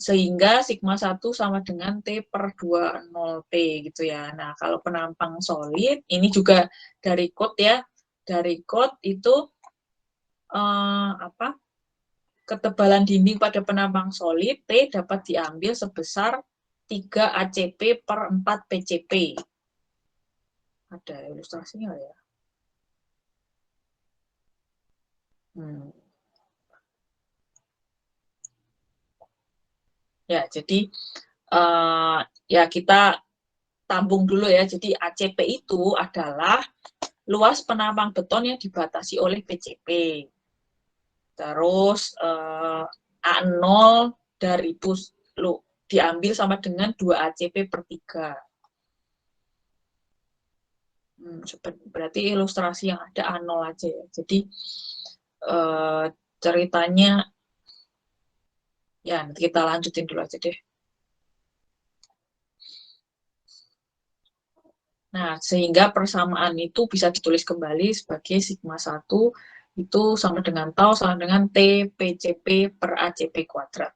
Sehingga sigma 1 sama dengan T per 20P gitu ya. Nah, kalau penampang solid, ini juga dari code ya. Dari code itu ketebalan dinding pada penampang solid T dapat diambil sebesar 3 ACP per 4 PCP. Ada ilustrasinya ya? Ya, jadi ya kita tambung dulu ya. Jadi ACP itu adalah luas penampang beton yang dibatasi oleh PCP. Terus A0 dari diambil sama dengan 2 ACP per 3. Berarti ilustrasi yang ada A0 aja ya. Jadi ceritanya, ya nanti kita lanjutin dulu aja deh. Nah, sehingga persamaan itu bisa ditulis kembali sebagai sigma 1 itu sama dengan tau sama dengan T PCP per ACP kuadrat.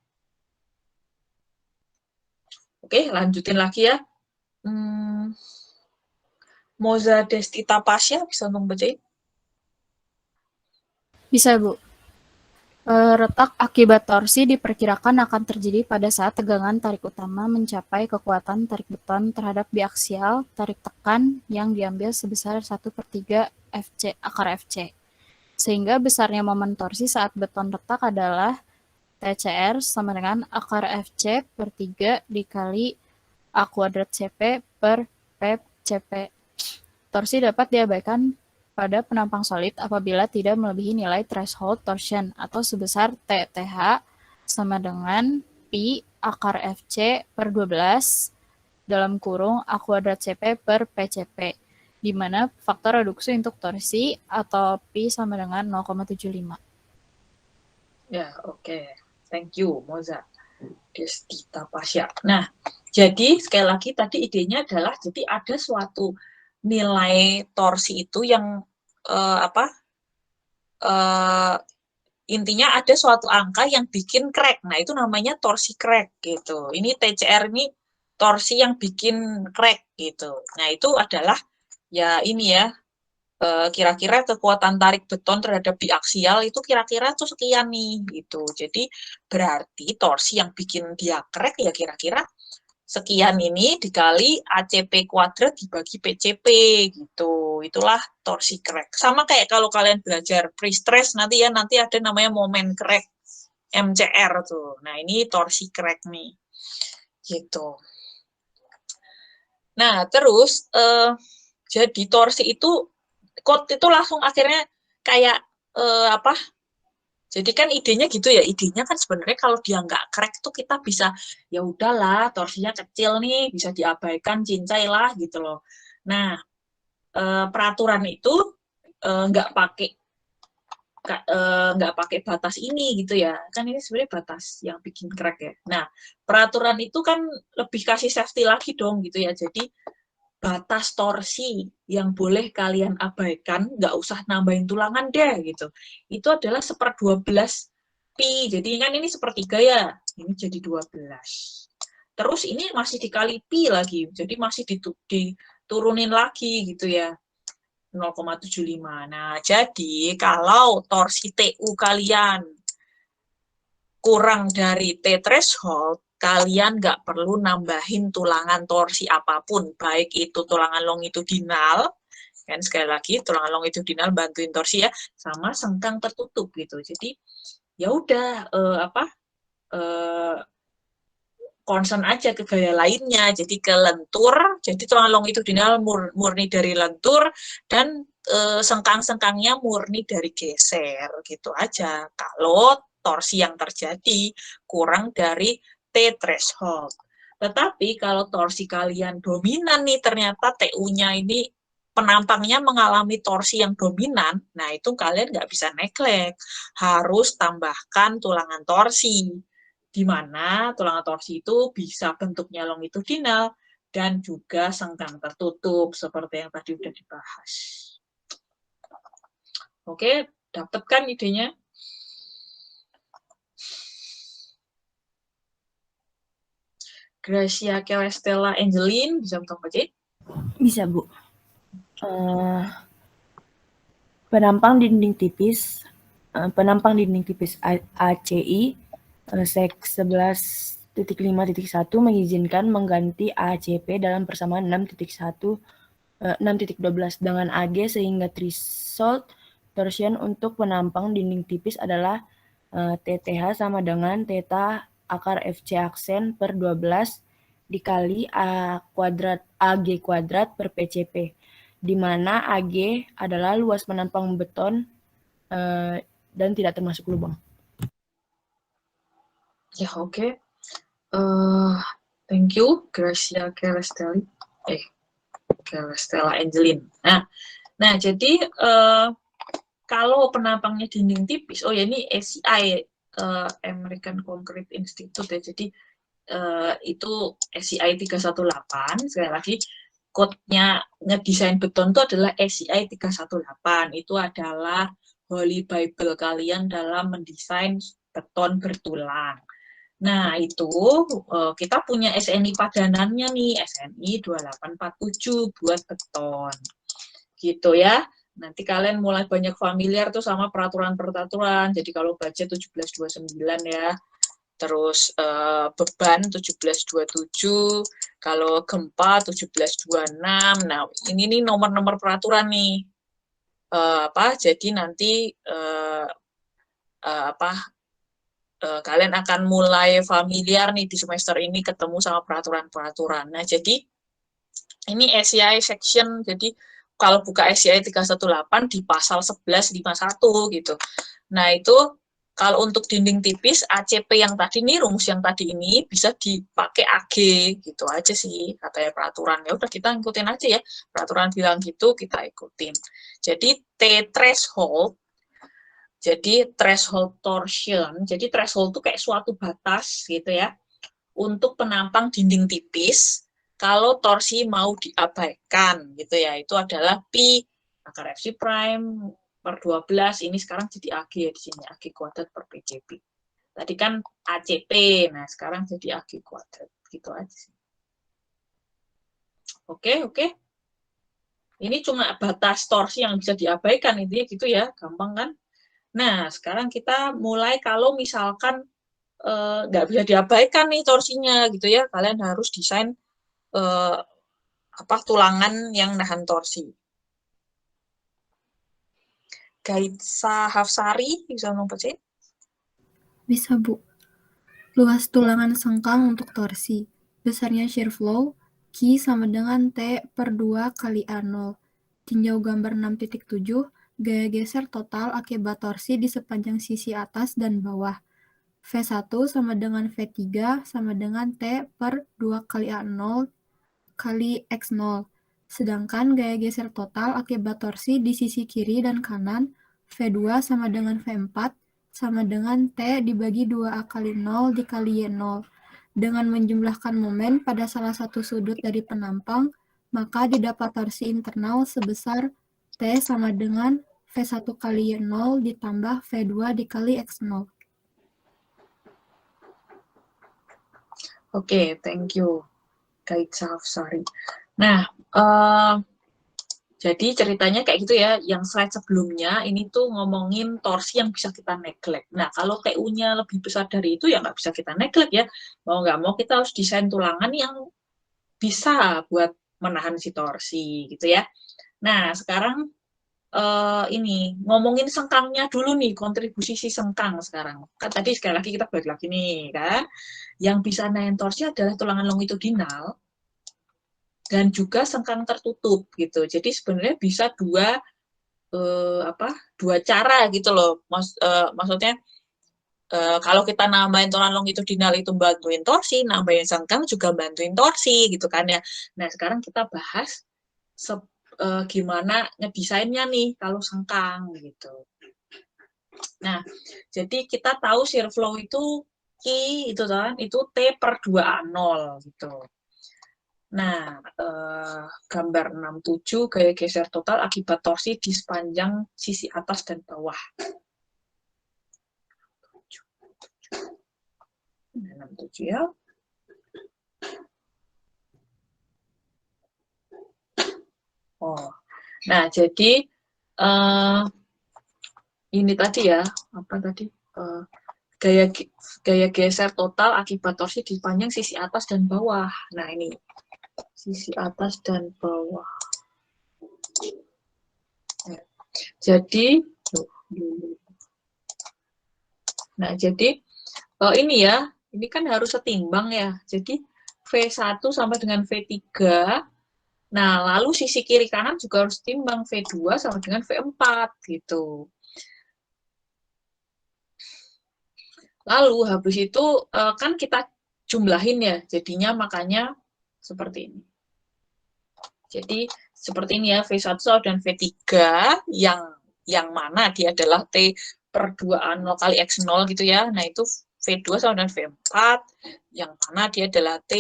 Oke, lanjutin lagi ya. Moza Destita Pasya, bisa tolong bacain? Bisa, Bu. Retak akibat torsi diperkirakan akan terjadi pada saat tegangan tarik utama mencapai kekuatan tarik beton terhadap biaksial tarik tekan yang diambil sebesar 1/3 FC, akar FC. Sehingga besarnya momen torsi saat beton retak adalah TCR sama dengan akar FC per 3 dikali A kuadrat CP per P CP. Torsi dapat diabaikan pada penampang solid apabila tidak melebihi nilai threshold torsion atau sebesar TTH sama dengan Pi akar FC per 12 dalam kurung A kuadrat CP per PCP, di mana faktor reduksi untuk torsi atau Pi sama dengan 0,75. Ya, oke. Thank you, Moza Destita Pasya. Nah, jadi sekali lagi tadi idenya adalah jadi ada suatu nilai torsi itu yang intinya ada suatu angka yang bikin crack. Nah, itu namanya torsi crack gitu. Ini TCR ini torsi yang bikin crack gitu. Nah, itu adalah ya ini ya kira-kira kekuatan tarik beton terhadap biaksial itu kira-kira tuh sekian nih gitu. Jadi berarti torsi yang bikin dia crack ya kira-kira sekian ini dikali ACP kuadrat dibagi PCP gitu. Itulah torsi crack. Sama kayak kalau kalian belajar pre-stress nanti ada namanya momen crack MCR tuh. Nah, ini torsi crack nih. Gitu. Nah, terus jadi torsi itu langsung akhirnya kayak jadi kan idenya gitu ya, idenya kan sebenarnya kalau dia nggak crack tuh kita bisa, ya udahlah torsinya kecil nih, bisa diabaikan, cincai lah gitu loh. Nah, peraturan itu nggak pakai batas ini gitu ya, kan ini sebenarnya batas yang bikin crack ya. Nah, peraturan itu kan lebih kasih safety lagi dong gitu ya, jadi batas torsi yang boleh kalian abaikan, nggak usah nambahin tulangan deh gitu. Itu adalah 1/12 pi. Jadi kan ini 1/3 ya. Ini jadi 12. Terus ini masih dikali pi lagi. Jadi masih diturunin lagi gitu ya. 0,75. Nah, jadi kalau torsi TU kalian kurang dari T threshold, kalian nggak perlu nambahin tulangan torsi apapun, baik itu tulangan longitudinal, kan sekali lagi tulangan longitudinal bantuin torsi ya, sama sengkang tertutup gitu. Jadi ya udah concern aja ke gaya lainnya, jadi ke lentur, jadi tulangan longitudinal murni dari lentur dan sengkang-sengkangnya murni dari geser gitu aja. Kalau torsi yang terjadi kurang dari T threshold. Tetapi kalau torsi kalian dominan nih, ternyata TU-nya ini penampangnya mengalami torsi yang dominan, nah itu kalian nggak bisa neglect, harus tambahkan tulangan torsi, di mana tulangan torsi itu bisa bentuknya longitudinal dan juga sengkang tertutup, seperti yang tadi udah dibahas. Oke, dapat kan idenya? Gracia Celestella Angeline, bisa tolong baca? Bisa, Bu. Penampang dinding tipis ACI sek 11.5.1 mengizinkan mengganti ACP dalam persamaan 6.12 dengan AG sehingga threshold torsion untuk penampang dinding tipis adalah TTH sama dengan theta akar FC aksen per 12 dikali AG kuadrat per PCP, di mana AG adalah luas penampang beton dan tidak termasuk lubang. Ya, oke. Thank you, Gracia Celestella Angeline. Nah, jadi kalau penampangnya dinding tipis, oh ya ini ACI, American Concrete Institute ya, jadi itu ACI 318, sekali lagi, code-nya ngedesain beton itu adalah SCI 318. Itu adalah Holy Bible kalian dalam mendesain beton bertulang. Nah, itu kita punya SNI padanannya nih, SNI 2847 buat beton. Gitu ya. Nanti kalian mulai banyak familiar tuh sama peraturan-peraturan. Jadi kalau baja 1729 ya. Terus beban 1727, kalau gempa 1726. Nah, ini nih nomor-nomor peraturan nih. Jadi nanti kalian akan mulai familiar nih di semester ini ketemu sama peraturan-peraturan. Nah, jadi ini SCI section. Jadi kalau buka SCI 318 di pasal 1151 gitu. Nah, itu kalau untuk dinding tipis, ACP yang tadi nih, rumus yang tadi ini bisa dipakai AG, gitu aja sih katanya peraturan. Ya udah kita ikutin aja ya, peraturan bilang gitu kita ikutin. Jadi T threshold, jadi threshold torsion, jadi threshold itu kayak suatu batas gitu ya, untuk penampang dinding tipis, kalau torsi mau diabaikan gitu ya, itu adalah Pi akar Fc prime per 12, ini sekarang jadi AG ya di sini, AG kuadrat per PCB. Tadi kan ACP, nah sekarang jadi AG kuadrat, gitu aja sih. Oke. Ini cuma batas torsi yang bisa diabaikan, intinya gitu ya, gampang kan? Nah, sekarang kita mulai kalau misalkan nggak bisa diabaikan nih torsinya gitu ya, kalian harus desain tulangan yang nahan torsi. Gaitsa Hafsari, bisa ngomong sih? Bisa, Bu. Luas tulangan sengkang untuk torsi. Besarnya shear flow, Q sama dengan T per 2 kali A0. Tinjau gambar 6.7, gaya geser total akibat torsi di sepanjang sisi atas dan bawah. V1 sama dengan V3 sama dengan T per 2 kali A0 kali X0. Sedangkan gaya geser total akibat torsi di sisi kiri dan kanan, V2 sama dengan V4, sama dengan T dibagi 2A kali 0 dikali Y0. Dengan menjumlahkan momen pada salah satu sudut dari penampang, maka didapat torsi internal sebesar T sama dengan V1 kali Y0 ditambah V2 dikali X0. Oke, thank you, Gaitsa Hafsari. Nah, jadi ceritanya kayak gitu ya, yang slide sebelumnya ini tuh ngomongin torsi yang bisa kita neglect. Nah, kalau TU-nya lebih besar dari itu ya nggak bisa kita neglect ya. Mau nggak mau kita harus desain tulangan yang bisa buat menahan si torsi gitu ya. Nah, sekarang ini ngomongin sengkangnya dulu nih, kontribusi si sengkang sekarang. Kan tadi sekali lagi kita balik lagi nih kan, yang bisa nahan torsi adalah tulangan longitudinal dan juga sengkang tertutup gitu. Jadi sebenarnya bisa dua cara gitu loh. Maksudnya kalau kita nambahin tulangan longitudinal itu bantuin torsi, nambahin sengkang juga bantuin torsi gitu kan ya. Nah, sekarang kita bahas gimana ngedesainnya nih kalau sengkang gitu. Nah, jadi kita tahu shear flow itu Q itu kan, itu T per 2A0 gitu. Nah, gambar 67 gaya geser total akibat torsi di sepanjang sisi atas dan bawah. 67 ya. Oh, nah jadi ini tadi ya, apa tadi? Gaya geser total akibat torsi di sepanjang sisi atas dan bawah. Nah ini sisi atas dan bawah. Jadi, ini ya, ini kan harus setimbang ya. Jadi V1 sama dengan V3. Nah, lalu sisi kiri kanan juga harus timbang, V2 sama dengan V4 gitu. Lalu habis itu kan kita jumlahin ya, jadinya makanya seperti ini. Jadi seperti ini ya, V1 dan V3 yang mana dia adalah T per 2A0 kali X0 gitu ya. Nah itu V2 sama dengan V4, yang mana dia adalah T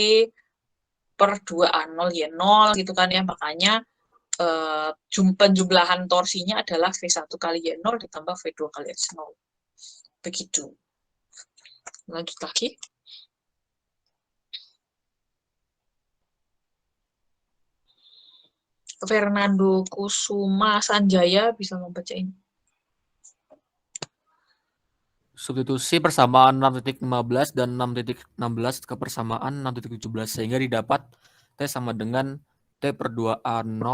per 2A0 Y0 gitu kan ya, makanya penjumlahan torsinya adalah V1 kali Y0 ditambah V2 kali X0. Begitu. Lanjut lagi. Fernando Kusuma Sanjaya bisa membaca ini. Substitusi persamaan 6.15 dan 6.16 ke persamaan 6.17 sehingga didapat T sama dengan T per 2A0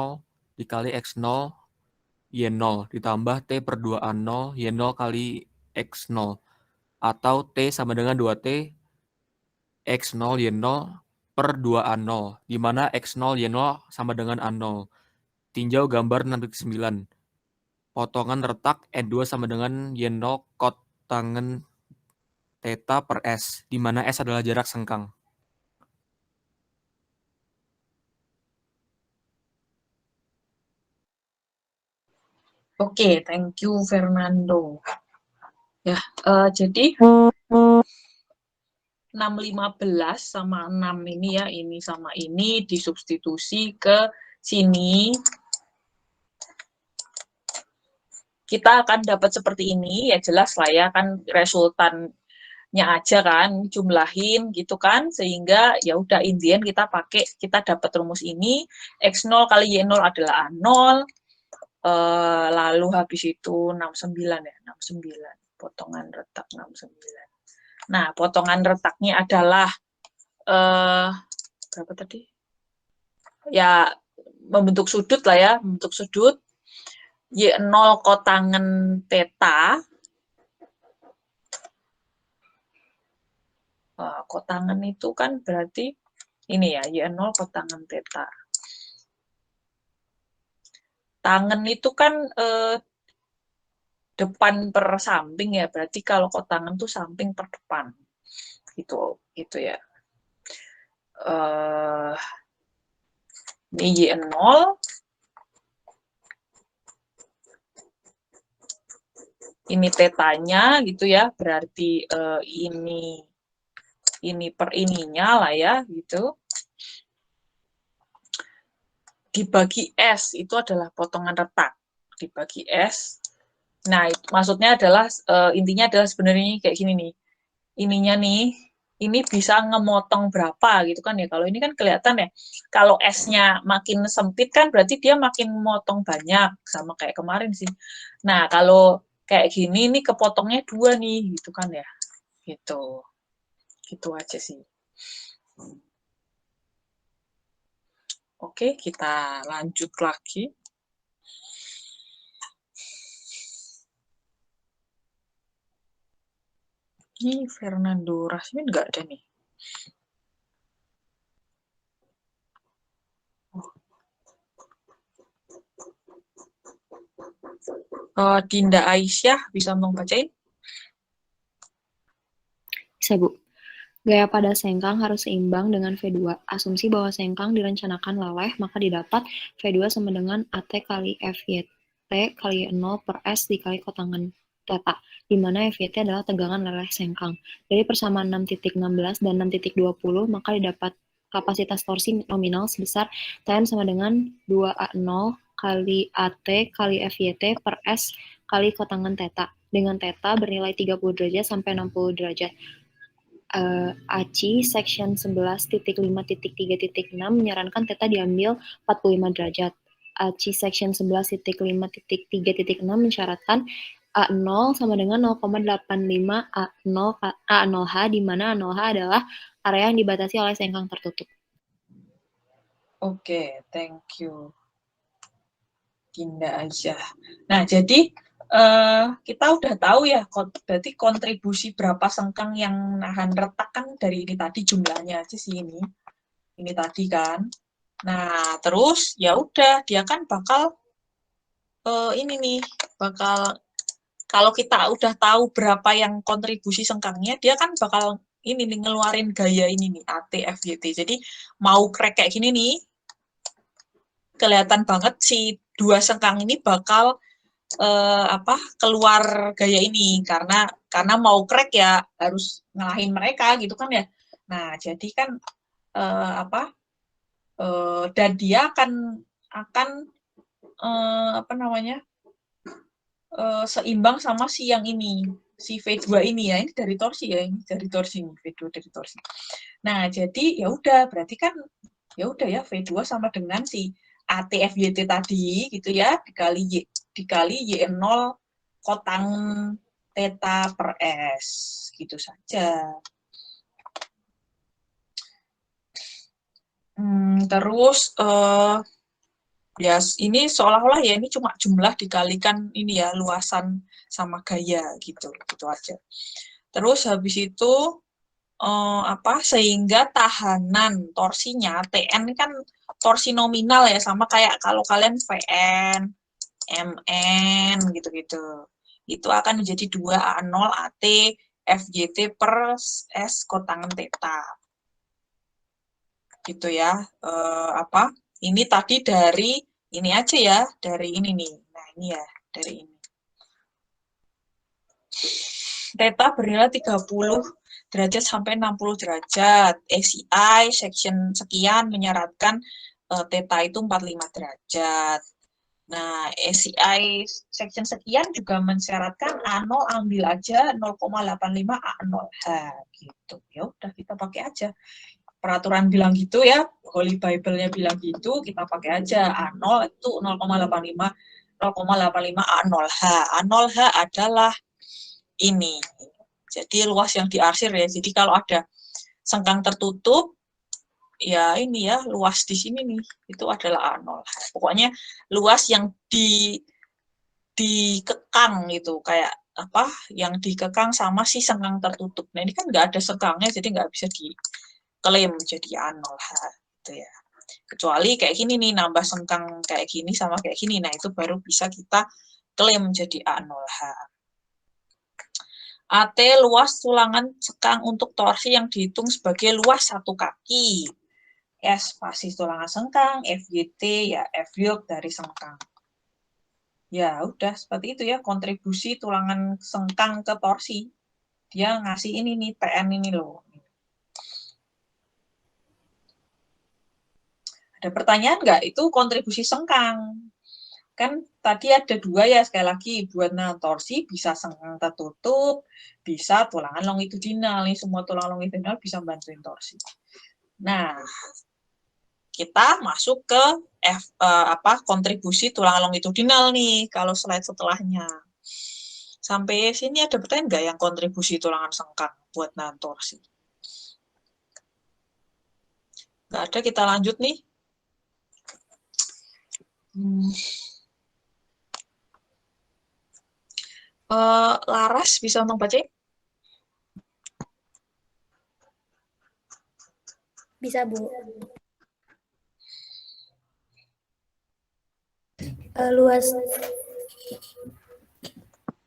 dikali X0 Y0 ditambah T per 2A0 Y0 kali X0 atau T sama dengan 2T X0 Y0 per 2A0 di mana X0 Y0 sama dengan A0. Tinjau gambar 6.9. Potongan retak N2 sama dengan Y0 kotangen theta per S, di mana S adalah jarak sengkang. Oke, thank you Fernando. Ya, jadi 615 sama 6 ini ya, ini sama ini disubstitusi ke sini. Kita akan dapat seperti ini, ya jelas lah ya, kan resultannya aja kan, jumlahin gitu kan, sehingga ya udah in the end kita dapat rumus ini, X0 kali Y0 adalah A0, lalu habis itu 69 ya, 69, potongan retak 69. Nah, potongan retaknya adalah, berapa tadi? Ya, membentuk sudut lah ya, membentuk sudut, Y0 kotangen theta, kotangen itu kan berarti ini ya, Y0 kotangen theta. Tangen itu kan depan per samping ya, berarti kalau kotangen itu samping per depan. Gitu ya. Ini Y0 ini tetanya gitu ya, berarti ini per ininya lah ya gitu. Dibagi S itu adalah potongan retak, dibagi S. Nah, itu maksudnya adalah intinya adalah sebenarnya kayak gini nih. Ininya nih, ini bisa ngemotong berapa gitu kan ya. Kalau ini kan kelihatan ya, kalau S-nya makin sempit kan berarti dia makin motong banyak, sama kayak kemarin sih. Nah, kalau kayak gini ini kepotongnya 2 nih gitu kan ya. Gitu aja sih. Oke, kita lanjut lagi. Ini Fernando Rasmin nggak ada nih. Dinda Aisyah bisa membacain? Bisa, Bu. Gaya pada sengkang harus seimbang dengan V2. Asumsi bahwa sengkang direncanakan leleh, maka didapat V2 sama dengan AT kali FYT kali 0 per S dikali kotangan theta, di mana FYT adalah tegangan leleh sengkang. Dari persamaan 6.16 dan 6.20, maka didapat kapasitas torsi nominal sebesar Tn sama dengan 2A0 kali AT kali FYT per S kali kotangan theta, dengan theta bernilai 30 derajat sampai 60 derajat. ACI section 11.5.3.6 menyarankan theta diambil 45 derajat. ACI section 11.5.3.6 mensyaratkan A0 sama dengan 0,85 A0H, di mana A0H adalah area yang dibatasi oleh sengkang tertutup. Oke, thank you, Dinda Aisyah. Nah, jadi kita udah tahu ya, berarti kontribusi berapa sengkang yang nahan retak kan dari ini tadi jumlahnya aja sih ini tadi kan. Nah, terus ya udah dia kan bakal ini nih, bakal kalau kita udah tahu berapa yang kontribusi sengkangnya, dia kan bakal ini nih ngeluarin gaya ini nih AT FYT. Jadi mau crack kayak gini nih, kelihatan banget si 2 sengkang ini bakal keluar gaya ini karena mau crack ya harus ngalahin mereka gitu kan ya. Nah, jadi kan Dan dia akan apa namanya, seimbang sama si yang ini, si V2 ini ya, ini dari torsi ya, ini dari torsi ini, V2 dari torsi. Nah, jadi ya udah, berarti kan ya udah ya, V2 sama dengan si ATFYT tadi gitu ya, dikali Y0 kotang theta per S, gitu saja. Terus ya ini seolah-olah ya ini cuma jumlah dikalikan ini ya, luasan sama gaya gitu aja. Terus habis itu sehingga tahanan torsinya Tn ini kan torsi nominal ya, sama kayak kalau kalian Vn, Mn gitu-gitu. Itu akan menjadi 2A0 AT FYT per S kotangan theta. Gitu ya. Ini tadi dari ini aja ya, dari ini nih. Nah, ini ya, dari ini. Theta bernilai 30 derajat sampai 60 derajat. ACI section sekian menyarankan theta itu 45 derajat. Nah, ACI section sekian juga mensyaratkan A0 ambil aja 0,85 A0H gitu. Ya udah kita pakai aja. Peraturan bilang gitu ya, Holy Bible-nya bilang gitu, kita pakai aja A0 itu 0,85 A0H. A0H adalah ini. Jadi luas yang diarsir ya. Jadi kalau ada sengkang tertutup, ya ini ya, luas di sini nih, itu adalah A0H. Pokoknya luas yang dikekang gitu, kayak apa, yang dikekang sama si sengkang tertutup. Nah ini kan nggak ada sengkangnya, jadi nggak bisa diklaim jadi A0H gitu ya. Kecuali kayak gini nih, nambah sengkang kayak gini sama kayak gini, nah itu baru bisa kita klaim jadi A0H. AT luas tulangan sekang untuk torsi yang dihitung sebagai luas satu kaki. S pasti tulangan sengkang, FYT ya F-yoke dari sengkang. Ya udah seperti itu ya, kontribusi tulangan sengkang ke torsi. Dia ngasih ini nih, TN ini loh. Ada pertanyaan nggak? Itu kontribusi sengkang. Kan tadi ada dua ya, sekali lagi, buat nahan torsi bisa sengkang tertutup, bisa tulangan longitudinal. Nih semua tulangan longitudinal bisa bantuin torsi. Nah, kita masuk ke kontribusi tulangan longitudinal nih, kalau slide setelahnya. Sampai sini ada pertanyaan nggak yang kontribusi tulangan sengkang buat nahan torsi? Nggak ada, kita lanjut nih. Laras bisa tolong baca? Bisa, Bu. Luas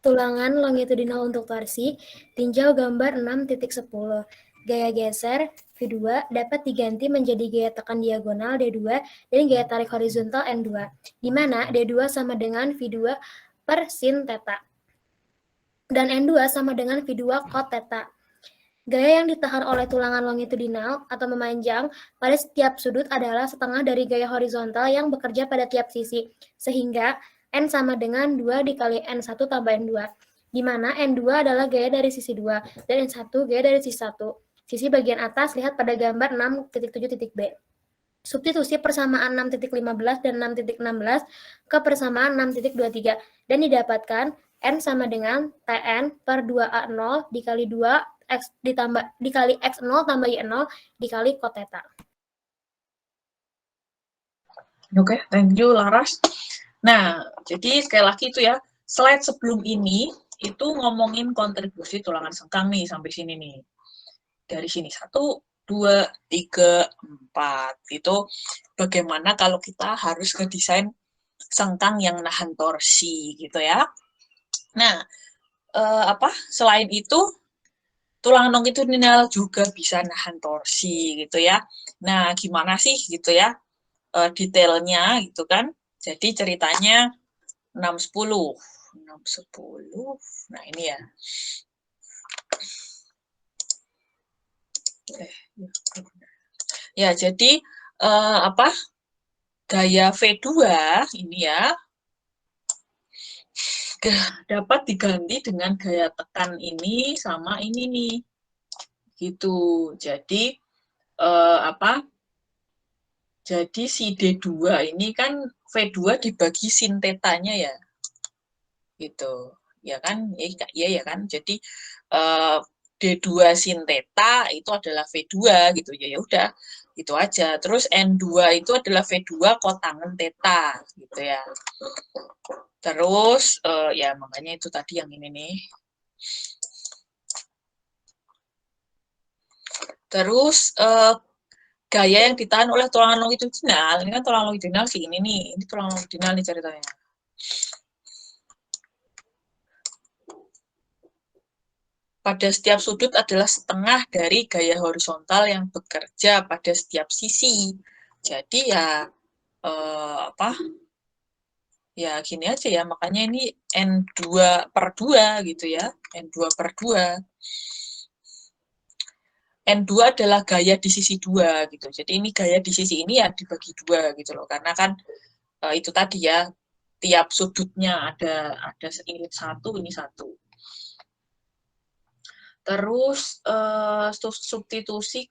tulangan longitudinal untuk torsi, tinjau gambar 6.10. Gaya geser V2 dapat diganti menjadi gaya tekan diagonal D2 dan gaya tarik horizontal N2, di mana D2 sama dengan V2 per sin theta, dan N2 sama dengan V2 cot theta. Gaya yang ditahan oleh tulangan longitudinal atau memanjang pada setiap sudut adalah setengah dari gaya horizontal yang bekerja pada tiap sisi, sehingga N sama dengan 2 dikali N1 tambah N2, di mana N2 adalah gaya dari sisi 2, dan N1 gaya dari sisi 1. Sisi bagian atas lihat pada gambar 6.7.b. Substitusi persamaan 6.15 dan 6.16 ke persamaan 6.23, dan didapatkan N sama dengan Tn per 2A0 dikali 2 X dikali X0 tambah Y0 dikali cot theta. Oke, thank you Laras. Nah, jadi sekali lagi itu ya, slide sebelum ini itu ngomongin kontribusi tulangan sengkang nih, sampai sini nih. Dari sini 1, 2, 3, 4. Itu bagaimana kalau kita harus ngedesain sengkang yang nahan torsi gitu ya. Nah, selain itu tulangan longitudinal juga bisa nahan torsi gitu ya. Nah, gimana sih gitu ya detailnya gitu kan. Jadi ceritanya 610. Nah, ini ya. Ya, jadi apa gaya V2 ini ya dapat diganti dengan gaya tekan ini sama ini nih gitu. Jadi apa? Jadi si D2 ini kan V2 dibagi sin tetanya ya. Gitu. Ya kan? Ya ya kan. Jadi D2 sin theta itu adalah V2 gitu ya. Ya udah, itu aja. Terus N2 itu adalah V2 kotangan theta gitu ya. Terus ya makanya itu tadi yang ini nih. Terus gaya yang ditahan oleh tulangan longitudinal, ini kan tulangan longitudinal sih ini nih, ini tulangan longitudinal nih ceritanya. Pada setiap sudut adalah setengah dari gaya horizontal yang bekerja pada setiap sisi. Jadi ya apa? Ya gini aja ya, makanya ini N2/2 gitu ya, N2/2. N2 adalah gaya di sisi 2 gitu. Jadi ini gaya di sisi ini ya dibagi 2 gitu loh. Karena kan itu tadi ya, tiap sudutnya ada ini satu, ini satu. Terus substitusi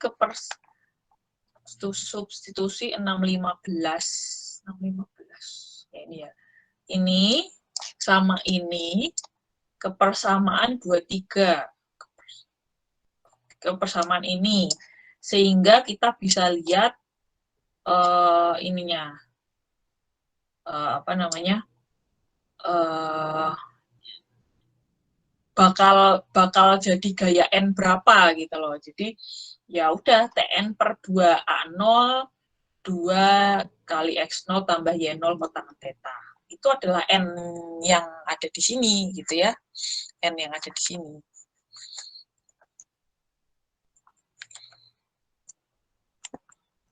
substitusi 615. 615. Ya, ini ya. Ini sama ini kepersamaan 23. Kepersamaan ini. Sehingga kita bisa lihat ininya. Apa namanya? bakal jadi gaya N berapa gitu loh. Jadi ya udah Tn/2A0 2 kali X0 tambah Y0 kotangan theta. Itu adalah N yang ada di sini gitu ya. N yang ada di sini.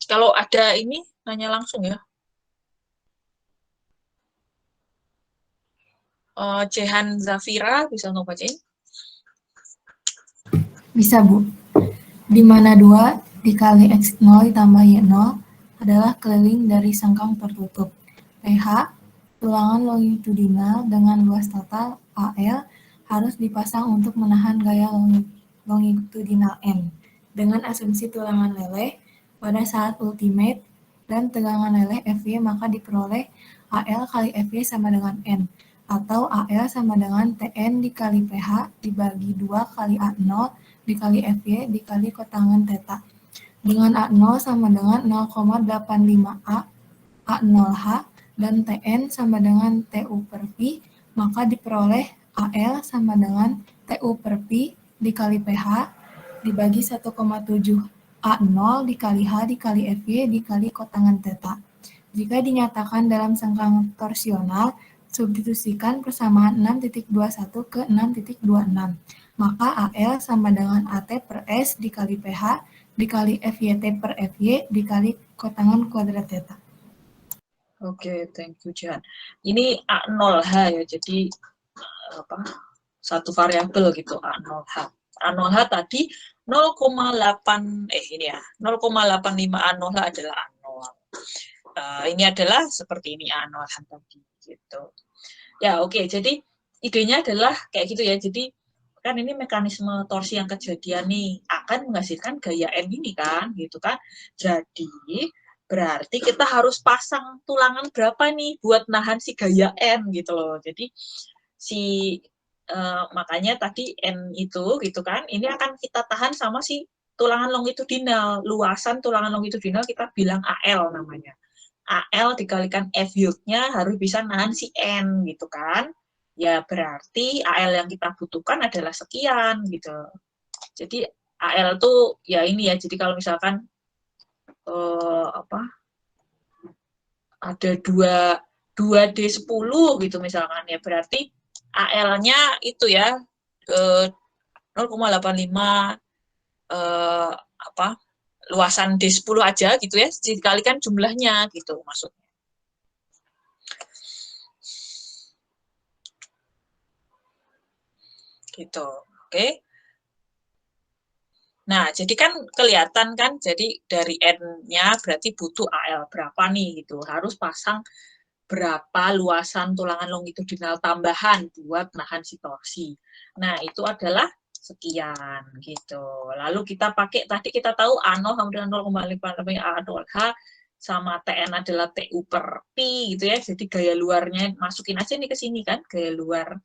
Kalau ada ini nanya langsung ya. Jehan Zafira bisa nggak bacain? Bisa, Bu. Di mana 2 dikali X0 ditambah Y0 adalah keliling dari sengkang tertutup. PH, tulangan longitudinal dengan luas total AL harus dipasang untuk menahan gaya longitudinal N. Dengan asumsi tulangan leleh pada saat ultimate dan tegangan leleh FY, maka diperoleh AL kali FY sama dengan N. Atau AL sama dengan Tn dikali PH dibagi 2 kali A0 dikali FY dikali kotangan theta. Dengan A0 sama dengan 0,85 A0H, dan Tn sama dengan Tu per Pi, maka diperoleh AL sama dengan Tu per Pi dikali PH dibagi 1,7 A0 dikali H dikali FY dikali kotangan theta. Jika dinyatakan dalam sengkang torsional, substitusikan persamaan 6.21 ke 6.26. Maka AL sama dengan AT per S dikali PH dikali FYT per FY dikali kotangan kuadrat theta. Oke, thank you, Jan. Ini A0H ya, jadi apa? Satu variabel gitu, A0H. A0H tadi 0,8 ini ya, 0,85 A0H adalah A0. Ini adalah seperti ini A0H tadi gitu. Ya, oke. Jadi idenya adalah kayak gitu ya. Jadi kan ini mekanisme torsi yang kejadian nih akan menghasilkan gaya N ini kan, gitu kan. Jadi berarti kita harus pasang tulangan berapa nih buat nahan si gaya N gitu loh. Jadi si makanya tadi N itu gitu kan, ini akan kita tahan sama si tulangan longitudinal. Luasan tulangan longitudinal kita bilang AL namanya. AL dikalikan F yield-nya harus bisa nahan si N gitu kan. Ya berarti AL yang kita butuhkan adalah sekian gitu. Jadi AL tuh ya ini ya, jadi kalau misalkan apa ada 2D10 gitu misalkan ya, berarti AL-nya itu ya 0,85 apa luasan D10 aja gitu ya, dikalikan jumlahnya gitu maksudnya. Gitu. Oke. Nah, jadi kan kelihatan kan, jadi dari N-nya berarti butuh AL berapa nih gitu. Harus pasang berapa luasan tulangan longitudinal tambahan buat nahan si torsi. Nah, itu adalah sekian gitu. Lalu kita pakai, tadi kita tahu A0 sama dengan 0,5 A0H sama TN adalah TU per Pi gitu ya. Jadi gaya luarnya masukin aja nih ke sini kan, gaya luar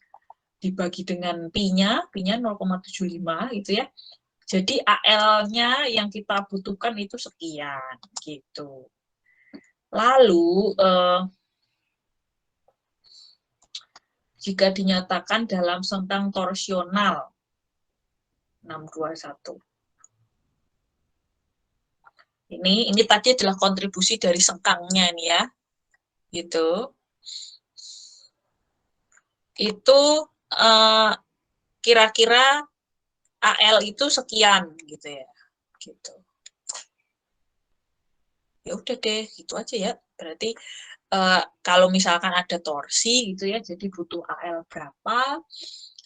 dibagi dengan Pi-nya 0,75 gitu ya. Jadi AL-nya yang kita butuhkan itu sekian gitu. Lalu jika dinyatakan dalam sengkang torsional 621. Ini tadi adalah kontribusi dari sengkangnya nih ya. Gitu. Itu kira-kira AL itu sekian gitu ya. Gitu. Ya udah deh, gitu aja ya. Berarti kalau misalkan ada torsi gitu ya, jadi butuh AL berapa,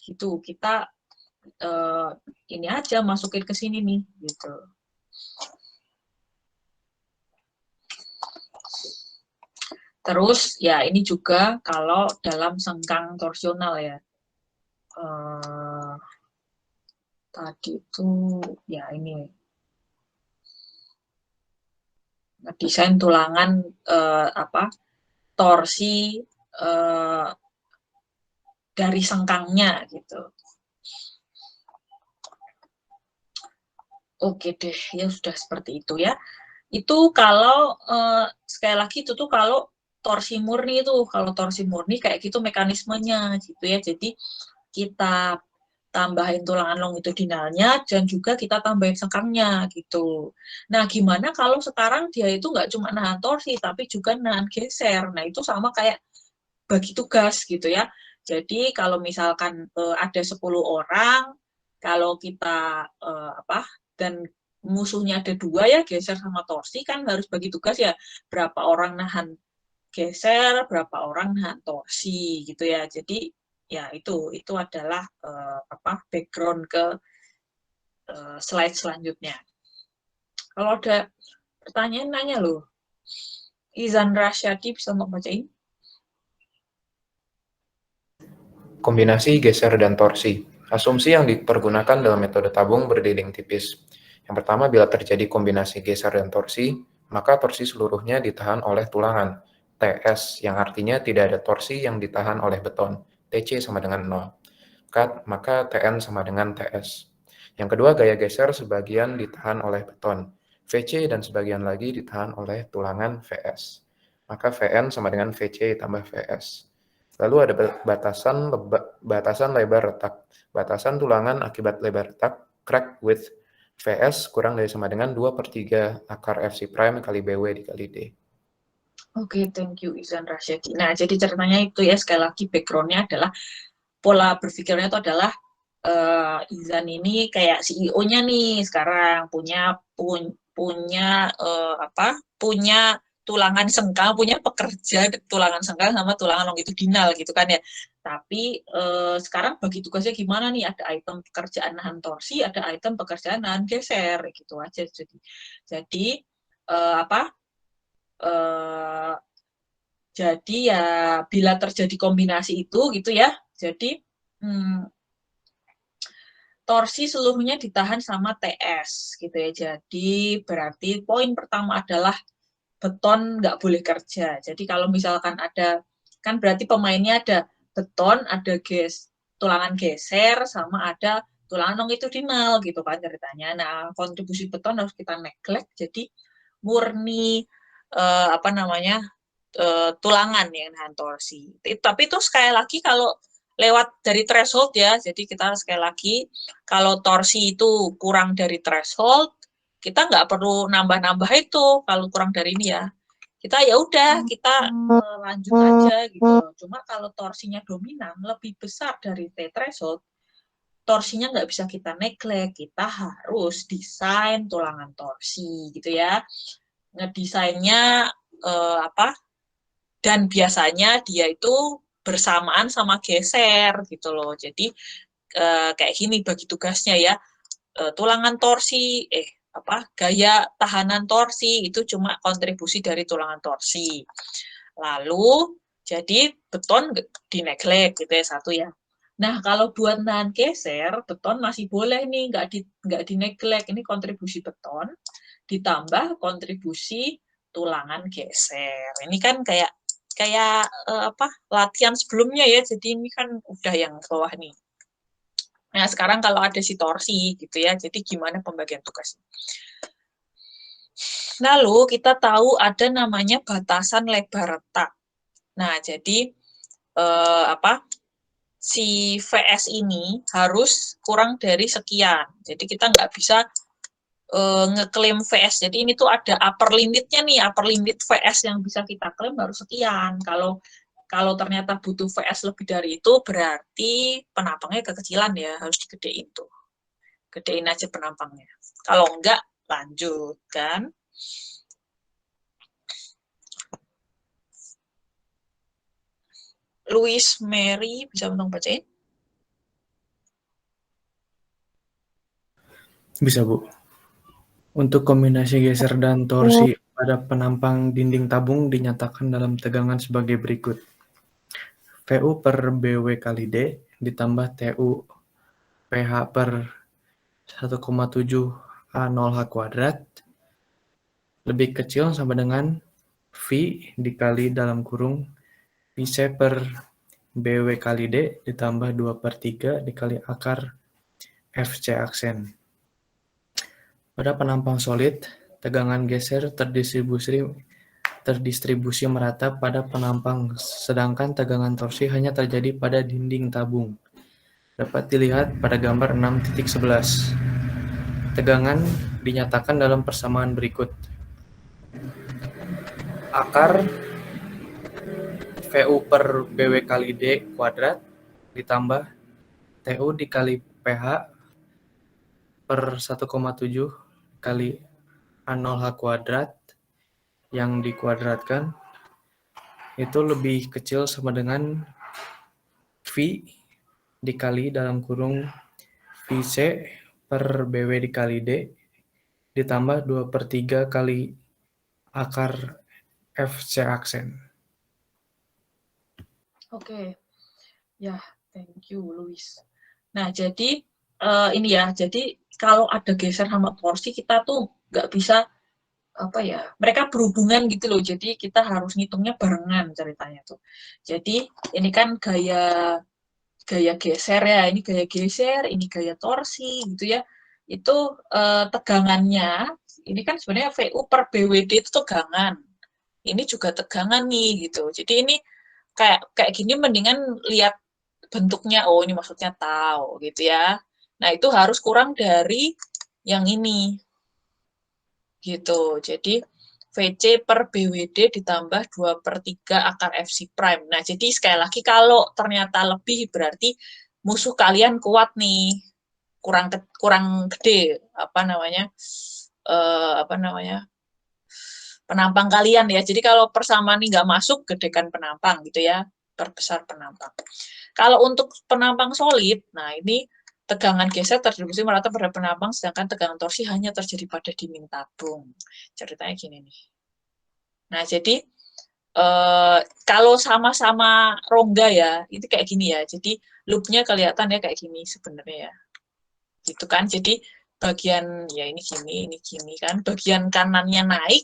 gitu kita ini aja masukin ke sini nih, gitu. Terus ya ini juga kalau dalam sengkang torsional ya. Tadi itu ya ini desain tulangan torsi dari sengkangnya gitu. Oke deh, ya sudah seperti itu ya. Itu kalau sekali lagi itu tuh kalau torsi murni itu, kalau torsi murni kayak gitu mekanismenya gitu ya. Jadi kita tambahin tulangan longitudinalnya dan juga kita tambahin sengkangnya gitu. Nah, gimana kalau sekarang dia itu nggak cuma nahan torsi tapi juga nahan geser. Nah, itu sama kayak bagi tugas gitu ya. Jadi kalau misalkan ada 10 orang, kalau kita dan musuhnya ada 2 ya, geser sama torsi, kan harus bagi tugas ya, berapa orang nahan geser, berapa orang nahan torsi gitu ya. Jadi ya itu adalah background ke slide selanjutnya. Kalau ada pertanyaan nanya loh. Izan Rasyadi bisa mau bacain? Kombinasi geser dan torsi. Asumsi yang dipergunakan dalam metode tabung berdinding tipis. Yang pertama, bila terjadi kombinasi geser dan torsi, maka torsi seluruhnya ditahan oleh tulangan, TS, yang artinya tidak ada torsi yang ditahan oleh beton, TC sama dengan 0. Maka TN sama dengan TS. Yang kedua, gaya geser sebagian ditahan oleh beton, VC dan sebagian lagi ditahan oleh tulangan VS. Maka VN sama dengan VC tambah VS. Lalu ada batasan lebar retak. Batasan tulangan akibat lebar retak, crack width VS kurang dari sama dengan 2/3 akar FC prime kali BW dikali D. Oke, thank you Izan Rasyadi. Nah, jadi ceritanya itu ya, sekali lagi background-nya adalah, pola berpikirnya itu adalah Izan ini kayak CEO-nya nih sekarang punya tulangan sengkang, punya pekerja tulangan sengkang sama tulangan longitudinal gitu kan ya. Tapi sekarang bagi tugasnya gimana nih? Ada item pekerjaan nahan torsi, ada item pekerjaan nahan geser gitu aja. Jadi jadi ya bila terjadi kombinasi itu gitu ya. Jadi torsi seluruhnya ditahan sama TS gitu ya. Jadi berarti poin pertama adalah beton nggak boleh kerja. Jadi kalau misalkan ada, kan berarti pemainnya ada beton, ada tulangan geser, sama ada tulangan longitudinal gitu kan ceritanya. Nah, kontribusi beton harus kita neglect, jadi murni tulangan yang nahan torsi. Tapi itu sekali lagi kalau lewat dari threshold ya, jadi kita sekali lagi kalau torsi itu kurang dari threshold, kita nggak perlu nambah-nambah itu kalau kurang dari ini ya. Kita ya udah kita lanjut aja gitu. Cuma kalau torsinya dominan lebih besar dari T threshold, torsinya nggak bisa kita neglect, kita harus desain tulangan torsi gitu ya. Ngedesainnya dan biasanya dia itu bersamaan sama geser gitu loh. Jadi kayak gini bagi tugasnya ya. tulangan torsi, gaya tahanan torsi itu cuma kontribusi dari tulangan torsi. Lalu jadi beton di neglect gitu ya, satu ya. Nah, kalau buat nahan geser, beton masih boleh nih, nggak di neglect. Ini kontribusi beton ditambah kontribusi tulangan geser. Ini kan kayak latihan sebelumnya ya. Jadi ini kan udah yang bawah nih. Nah, sekarang kalau ada si torsi gitu ya. Jadi gimana pembagian tugasnya? Lalu kita tahu ada namanya batasan lebar retak. Nah, jadi si VS ini harus kurang dari sekian. Jadi kita nggak bisa ngeklaim VS. Jadi ini tuh ada upper limitnya nih, upper limit VS yang bisa kita klaim harus sekian. Kalau ternyata butuh VS lebih dari itu, berarti penampangnya kekecilan ya, harus digedein tuh. Gedein aja penampangnya. Kalau enggak, lanjut kan. Louis Mary, bisa tolong bacain? Bisa, Bu. Untuk kombinasi geser dan torsi pada penampang dinding tabung dinyatakan dalam tegangan sebagai berikut. VU per BW kali D ditambah TU PH per 1,7 A0H kuadrat lebih kecil sama dengan V dikali dalam kurung VC per BW kali D ditambah 2/3 dikali akar FC aksen. Pada penampang solid, tegangan geser terdistribusi merata pada penampang, sedangkan tegangan torsi hanya terjadi pada dinding tabung. Dapat dilihat pada gambar 6.11. Tegangan dinyatakan dalam persamaan berikut. Akar VU per BW kali D kuadrat ditambah TU dikali PH per 1,7 kali A0H kuadrat yang dikuadratkan itu lebih kecil sama dengan V dikali dalam kurung VC per BW dikali D ditambah 2/3 kali akar FC aksen. Oke. Ya, thank you, Louis. Nah, jadi ini ya, jadi kalau ada geser sama torsi, kita tuh nggak bisa, mereka berhubungan gitu loh, jadi kita harus ngitungnya barengan ceritanya tuh. Jadi, ini kan gaya geser ya, ini gaya geser, ini gaya torsi gitu ya. Itu tegangannya, ini kan sebenarnya VU per BWD itu tegangan. Ini juga tegangan nih gitu. Jadi ini kayak gini mendingan lihat bentuknya, oh ini maksudnya tau gitu ya. Nah itu harus kurang dari yang ini gitu. Jadi VC per BWD ditambah 2/3 akar FC prime. Nah jadi sekali lagi kalau ternyata lebih berarti musuh kalian kuat nih, kurang gede penampang kalian ya. Jadi kalau persamaan ini nggak masuk, gedekan penampang gitu ya, perbesar penampang. Kalau untuk penampang solid, nah ini tegangan geser terdistribusi merata pada penampang, sedangkan tegangan torsi hanya terjadi pada dinding tabung. Ceritanya gini nih. Nah jadi kalau sama-sama rongga ya, itu kayak gini ya. Jadi loopnya kelihatan ya kayak gini sebenarnya ya. Gitu kan. Jadi bagian ya ini gini kan. Bagian kanannya naik,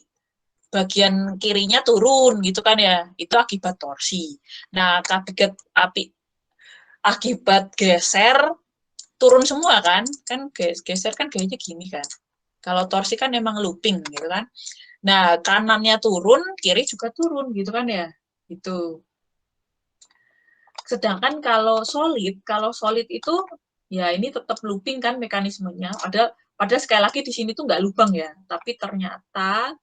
bagian kirinya turun gitu kan ya, itu akibat torsi. Nah, akibat geser turun semua kan geser kan gayanya gini kan. Kalau torsi kan emang looping gitu kan. Nah, kanannya turun, kiri juga turun gitu kan ya. Itu. Sedangkan kalau solid itu ya ini tetap looping kan mekanismenya. Padahal sekali lagi di sini tuh nggak lubang ya, tapi ternyata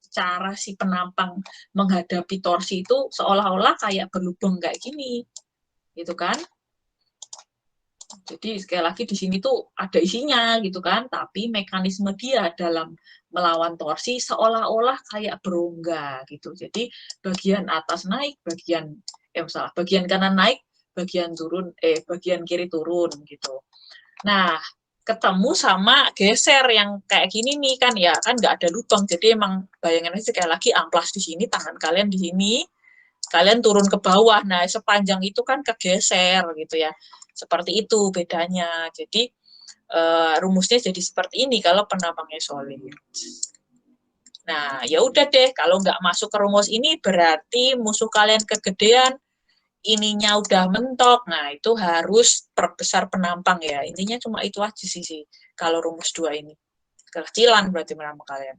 cara si penampang menghadapi torsi itu seolah-olah kayak berlubang kayak gini, gitu kan? Jadi sekali lagi di sini tuh ada isinya gitu kan, tapi mekanisme dia dalam melawan torsi seolah-olah kayak berongga gitu. Jadi bagian atas naik, bagian kanan naik, bagian kiri turun gitu. Nah, ketemu sama geser yang kayak gini nih kan ya, kan nggak ada lubang, jadi emang bayangin aja sekali lagi amplas di sini, tangan kalian di sini, kalian turun ke bawah, nah sepanjang itu kan kegeser gitu ya, seperti itu bedanya. Jadi rumusnya jadi seperti ini kalau penampangnya solid. Nah ya udah deh, kalau nggak masuk ke rumus ini berarti musuh kalian kegedean, ininya udah mentok, nah itu harus perbesar penampang ya. Intinya cuma itu aja sih kalau rumus 2 ini. Kekecilan berarti penampang kalian.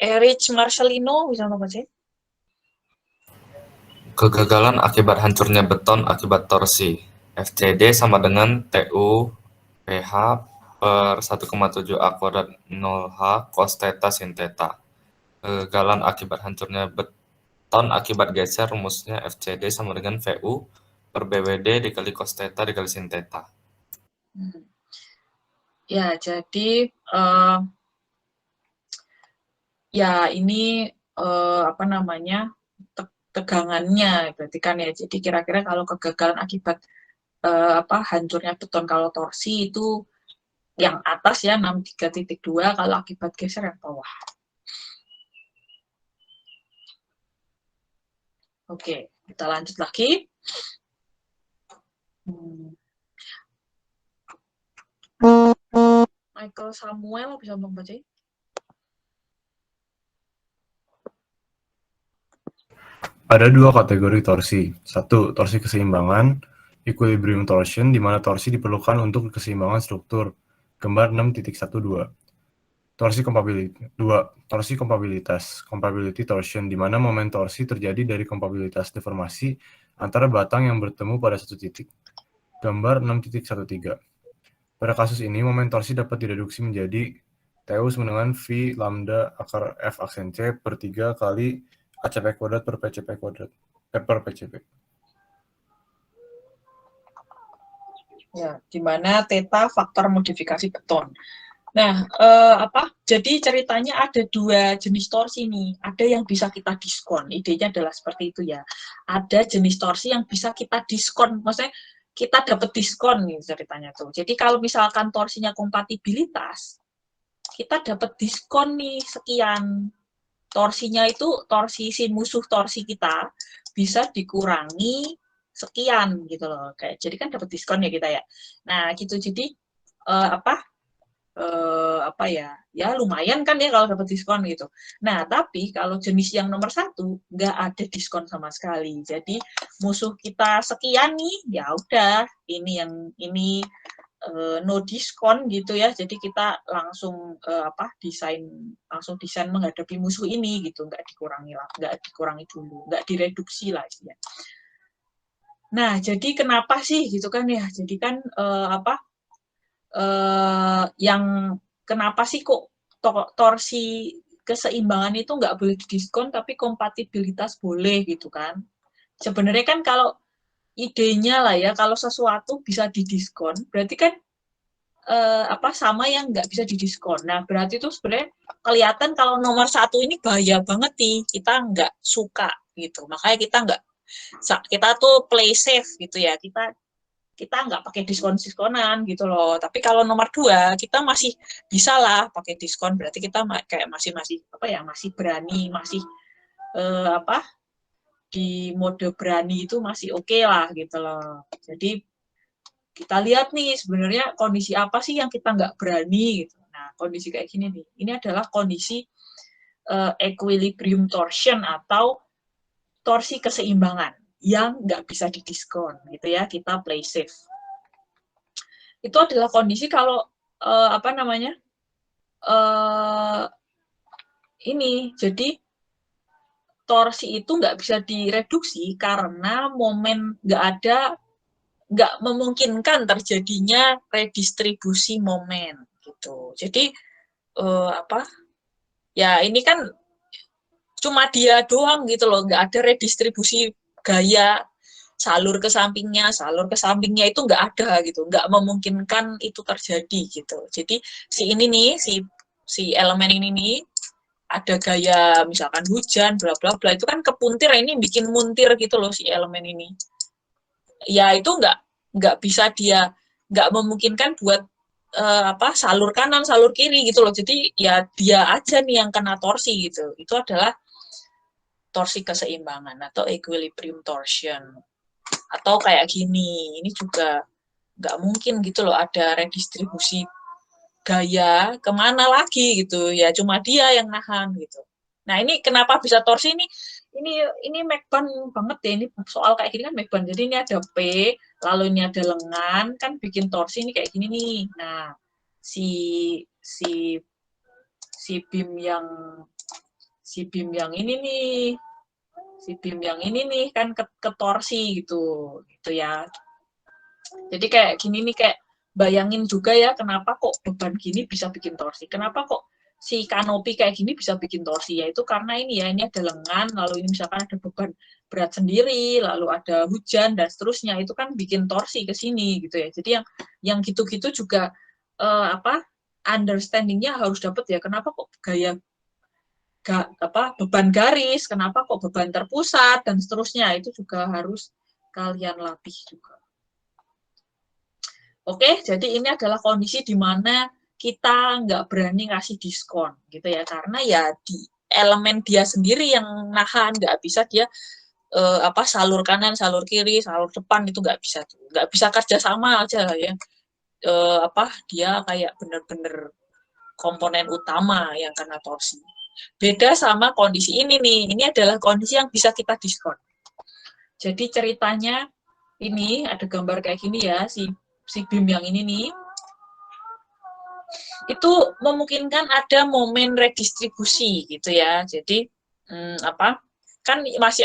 Erich Marcelino bisa ngomong sih? Kegagalan akibat hancurnya beton akibat torsi. FCD sama dengan TU PH per 1,7 A kuadrat 0H cos theta sin theta. Kegagalan akibat hancurnya beton akibat geser, rumusnya FCD sama dengan VU per BWD dikali cos theta dikali sin theta. Ya, jadi ya ini apa namanya, tegangannya berarti kan ya. Jadi kira-kira kalau kegagalan akibat apa hancurnya beton kalau torsi itu yang atas ya 63.2, kalau akibat geser yang bawah. Oke, kita lanjut lagi. Michael Samuel bisa membaca? Ada dua kategori torsi. Satu, torsi keseimbangan, equilibrium torsion, di mana torsi diperlukan untuk keseimbangan struktur. Gambar 6.12. Torsi compatibility. 2. Torsi compatibilitas, compatibility torsion, di mana momen torsi terjadi dari compatibilitas deformasi antara batang yang bertemu pada satu titik. Gambar 6.13. Pada kasus ini, momen torsi dapat direduksi menjadi TU sama dengan V lambda akar F aksen C per 3 kali ACP kuadrat per PCP kuadrat, per PCP. Ya, di mana theta faktor modifikasi beton. Nah, jadi ceritanya ada dua jenis torsi nih. Ada yang bisa kita diskon. Idenya adalah seperti itu ya. Ada jenis torsi yang bisa kita diskon. Maksudnya kita dapat diskon nih ceritanya tuh. Jadi kalau misalkan torsinya kompatibilitas, kita dapat diskon nih sekian. Torsinya itu torsi si musuh torsi kita bisa dikurangi sekian gitu loh. Kayak jadi kan dapat diskon ya kita ya. Nah, gitu. Jadi apa ya lumayan kan ya kalau dapat diskon gitu. Nah tapi kalau jenis yang nomor 1 nggak ada diskon sama sekali. Jadi musuh kita sekian nih, ya udah ini no diskon gitu ya. Jadi kita langsung langsung desain menghadapi musuh ini gitu, nggak dikurangi dulu, nggak direduksi lah ya. Nah jadi kenapa sih gitu kan ya? Jadi kan yang kenapa sih kok torsi keseimbangan itu nggak boleh didiskon tapi kompatibilitas boleh gitu kan. Sebenarnya kan kalau idenya lah ya, kalau sesuatu bisa didiskon berarti kan sama yang nggak bisa didiskon. Nah berarti itu sebenarnya kelihatan kalau nomor 1 ini bahaya banget nih, kita nggak suka gitu, makanya kita tuh play safe gitu ya, kita nggak pakai diskon-diskonan gitu loh. Tapi kalau nomor 2 kita masih bisa lah pakai diskon, berarti kita kayak masih berani, masih di mode berani itu masih oke lah gitu loh. Jadi kita lihat nih sebenarnya kondisi apa sih yang kita nggak berani gitu. Nah kondisi kayak gini nih, ini adalah kondisi equilibrium torsion atau torsi keseimbangan yang nggak bisa didiskon gitu ya, kita play safe. Itu adalah kondisi kalau ini jadi torsi itu nggak bisa direduksi karena momen nggak memungkinkan terjadinya redistribusi momen gitu. Jadi ya ini kan cuma dia doang gitu loh, nggak ada redistribusi gaya salur ke sampingnya itu nggak ada gitu, nggak memungkinkan itu terjadi gitu. Jadi si ini nih, si elemen ini nih ada gaya misalkan hujan bla bla bla, itu kan kepuntir, ini bikin muntir gitu loh si elemen ini. ya itu nggak bisa nggak memungkinkan buat salur kanan, salur kiri gitu loh. Jadi ya dia aja nih yang kena torsi gitu. Itu adalah torsi keseimbangan atau equilibrium torsion. Atau kayak gini, ini juga nggak mungkin gitu loh ada redistribusi gaya kemana lagi gitu. Ya cuma dia yang nahan gitu. Nah ini kenapa bisa torsi ini McBurn banget ya, ini soal kayak gini kan McBurn. Jadi ini ada P, lalu ini ada lengan, kan bikin torsi ini kayak gini nih. Nah, si beam yang ini nih, kan ketorsi gitu ya. Jadi kayak gini nih, kayak bayangin juga ya kenapa kok beban gini bisa bikin torsi. Kenapa kok si kanopi kayak gini bisa bikin torsi, yaitu karena ini ada lengan, lalu ini misalkan ada beban berat sendiri, lalu ada hujan dan seterusnya, itu kan bikin torsi ke sini gitu ya. Jadi yang gitu-gitu juga understanding-nya harus dapat ya, kenapa kok beban garis, kenapa kok beban terpusat dan seterusnya, itu juga harus kalian latih juga. Oke, jadi ini adalah kondisi di mana kita nggak berani ngasih diskon gitu ya, karena ya di elemen dia sendiri yang nahan, nggak bisa dia salur kanan, salur kiri, salur depan, itu nggak bisa kerja sama aja ya. Dia kayak bener-bener komponen utama yang kena torsi. Beda sama kondisi ini nih, ini adalah kondisi yang bisa kita diskon. Jadi ceritanya ini ada gambar kayak gini ya, si beam yang ini nih, itu memungkinkan ada momen redistribusi gitu ya. Jadi kan masih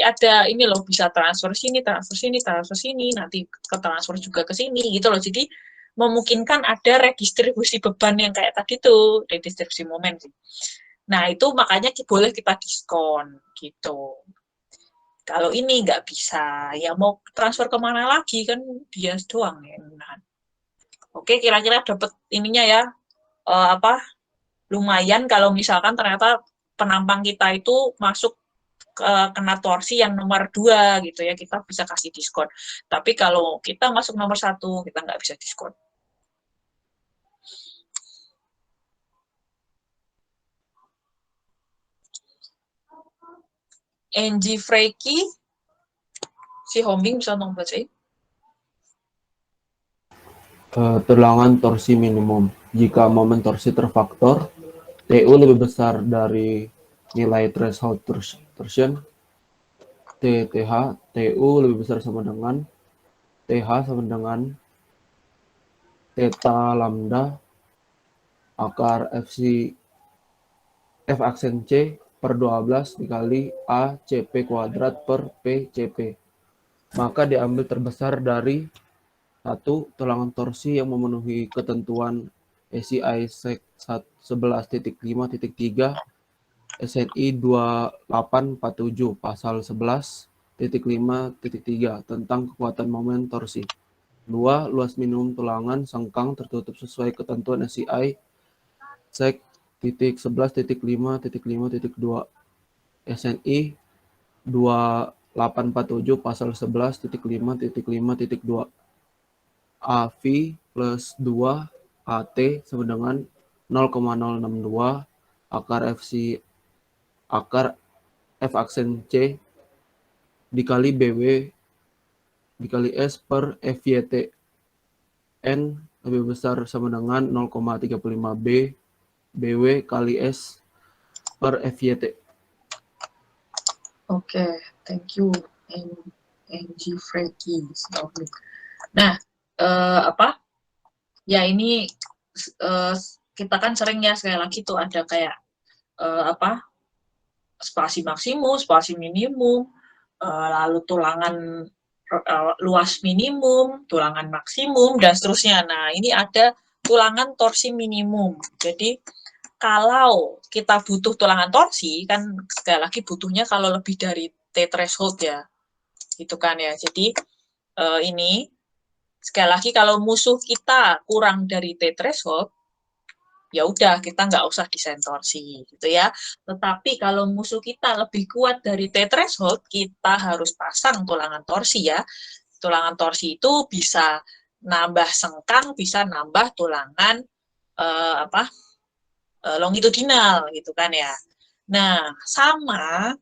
ada ini loh, bisa transfer sini, nanti ke transfer juga ke sini gitu loh. Jadi memungkinkan ada redistribusi beban yang kayak tadi tuh, redistribusi momen sih. Nah, itu makanya boleh kita diskon gitu. Kalau ini nggak bisa, ya mau transfer kemana lagi, kan dia doang ya. Nah, oke, kira-kira dapat ininya ya, lumayan kalau misalkan ternyata penampang kita itu masuk kena torsi yang nomor 2 gitu ya, kita bisa kasih diskon. Tapi kalau kita masuk nomor 1, kita nggak bisa diskon. Angie Freaky, si Hombing bisa tolong bacain. Tulangan torsi minimum. Jika momen torsi terfaktor, TU lebih besar dari nilai threshold torsion, TTH, TU lebih besar sama dengan TH sama dengan theta lambda akar F aksen C per 12 dikali A CP kuadrat per P CP. Maka diambil terbesar dari 1. Tulangan torsi yang memenuhi ketentuan SI Sec 11.5.3 SNI 2847 pasal 11.5.3 tentang kekuatan momen torsi. 2. Luas minimum tulangan sengkang tertutup sesuai ketentuan SI Sec 11.5.5.2 SNI 2847 pasal 11.5.5.2 AV plus 2 AT sama dengan 0,062 akar F aksen C dikali BW dikali S per FYT. N lebih besar sama dengan 0,35 B BW kali S per FYT. Oke, thank you, Angie Freaky. Nah, ya ini kita kan sering ya, sekali lagi tuh ada kayak spasi maksimum, spasi minimum, lalu tulangan luas minimum, tulangan maksimum, dan seterusnya. Nah, ini ada tulangan torsi minimum. Jadi, kalau kita butuh tulangan torsi, kan sekali lagi butuhnya kalau lebih dari T threshold ya. Gitu kan ya. Jadi, ini, sekali lagi kalau musuh kita kurang dari T threshold, ya udah kita nggak usah desain torsi gitu ya. Tetapi kalau musuh kita lebih kuat dari T threshold, kita harus pasang tulangan torsi ya. Tulangan torsi itu bisa nambah sengkang, bisa nambah tulangan longitudinal gitu kan ya. Nah, sama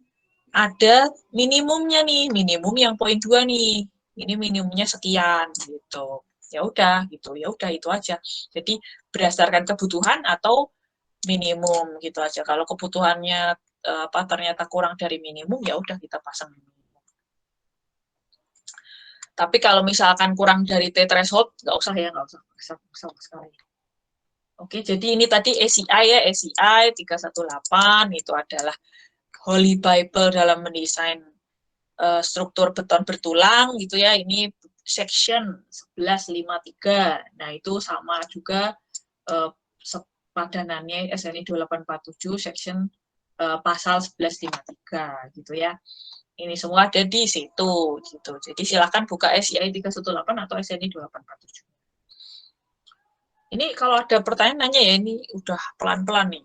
ada minimumnya nih, minimum yang poin 2 nih. Ini minimumnya sekian gitu. Ya udah gitu, ya udah itu aja. Jadi berdasarkan kebutuhan atau minimum gitu aja. Kalau kebutuhannya ternyata kurang dari minimum, ya udah kita pasang minimum. Tapi kalau misalkan kurang dari T threshold, nggak usah ya, nggak usah sama sekali. Oke, jadi ini tadi ACI ya, ACI 318 itu adalah Holy Bible dalam mendesain struktur beton bertulang gitu ya. Ini section 1153. Nah, itu sama juga padanannya SNI 2847 section pasal 1153 gitu ya. Ini semua ada di situ gitu. Jadi silakan buka SCI 318 atau SNI 2847. Ini kalau ada pertanyaan nanya ya, ini udah pelan-pelan nih.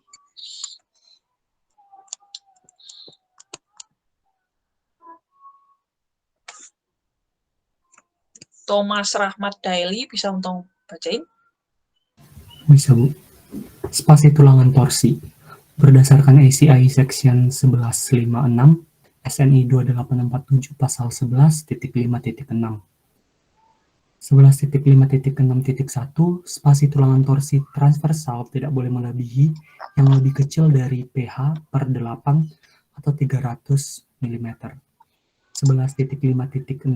Thomas Rahmat Daily bisa untuk bacain? Bisa, Bu. Spasi tulangan torsi. Berdasarkan ACI Section 1156, SNI 2847 pasal 11.5.6. 11.5.6.1 spasi tulangan torsi transversal tidak boleh melebihi yang lebih kecil dari pH per 8 atau 300 mm. 11.5.6.2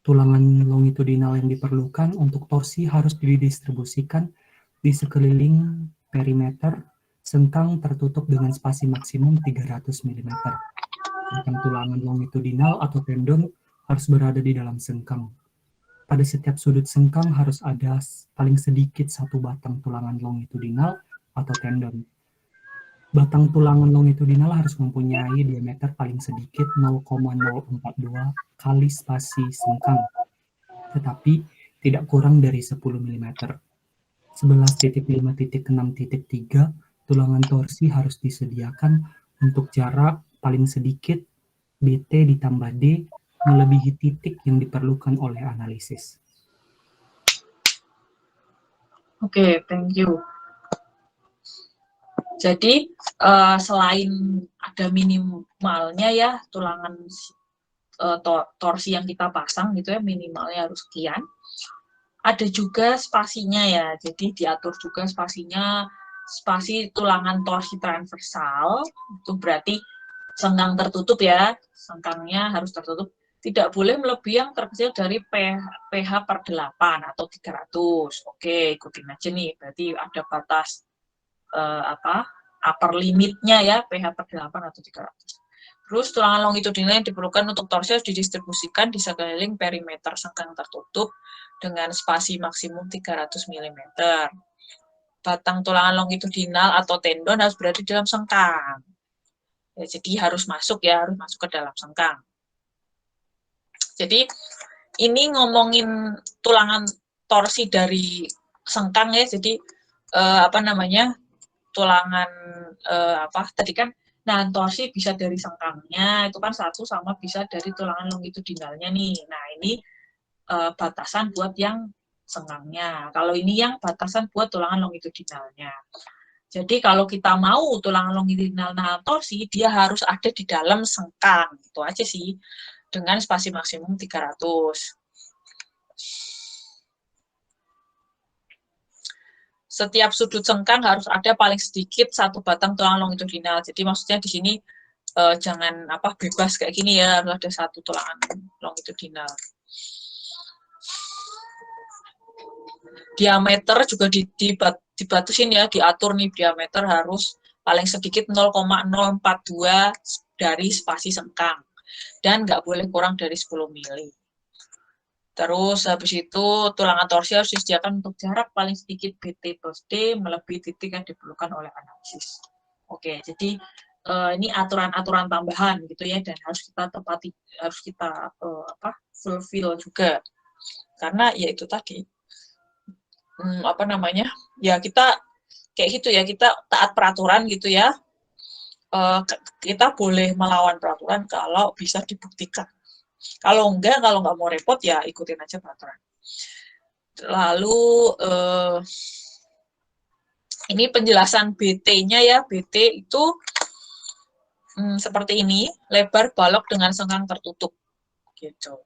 tulangan longitudinal yang diperlukan untuk torsi harus didistribusikan di sekeliling perimeter sengkang tertutup dengan spasi maksimum 300 mm. Batang tulangan longitudinal atau tendon harus berada di dalam sengkang. Pada setiap sudut sengkang harus ada paling sedikit satu batang tulangan longitudinal atau tendon. Batang tulangan longitudinal harus mempunyai diameter paling sedikit 0,042 kali spasi sengkang, tetapi tidak kurang dari 10 mm. 11.5.6.3 tulangan torsi harus disediakan untuk jarak paling sedikit BT ditambah D melebihi titik yang diperlukan oleh analisis. Oke, thank you. Jadi selain ada minimalnya ya tulangan torsi yang kita pasang gitu ya, minimalnya harus sekian. Ada juga spasinya ya, jadi diatur juga spasinya, spasi tulangan torsi transversal itu berarti sengkang tertutup ya, sengkangnya harus tertutup. Tidak boleh melebihi yang terkecil dari pH per 8 atau 300. Oke, ikutin aja nih. Berarti ada batas upper limitnya ya, pH per 8 atau 300. Terus tulangan longitudinal yang diperlukan untuk torsi harus didistribusikan di sekeliling perimeter sengkang tertutup dengan spasi maksimum 300 mm. Batang tulangan longitudinal atau tendon harus berada di dalam sengkang. Ya, jadi harus masuk ya, harus masuk ke dalam sengkang. Jadi ini ngomongin tulangan torsi dari sengkang ya. Jadi tulangan tadi kan, nah torsi bisa dari sengkangnya itu kan satu, sama bisa dari tulangan longitudinalnya nih. Nah ini batasan buat yang sengkangnya. Kalau ini yang batasan buat tulangan longitudinalnya. Jadi kalau kita mau tulangan longitudinal nahan torsi, dia harus ada di dalam sengkang. Itu aja sih. Dengan spasi maksimum 300. Setiap sudut sengkang harus ada paling sedikit satu batang tulangan longitudinal. Jadi maksudnya di sini jangan bebas kayak gini ya, harus ada satu tulangan longitudinal. Diameter juga dibatasin ya, diatur nih diameter harus paling sedikit 0,042 dari spasi sengkang. Dan nggak boleh kurang dari 10 mili. Terus habis itu tulangan torsi harus disediakan untuk jarak paling sedikit BT plus D melebihi titik yang diperlukan oleh analisis. Oke, jadi ini aturan-aturan tambahan gitu ya, dan harus kita tepati, harus kita fulfill juga. Karena ya itu tadi ya kita kayak gitu ya, kita taat peraturan gitu ya. Kita boleh melawan peraturan kalau bisa dibuktikan. Kalau nggak mau repot ya ikutin aja peraturan. Lalu ini penjelasan BT-nya ya. BT itu seperti ini, lebar balok dengan sengkang tertutup gitu.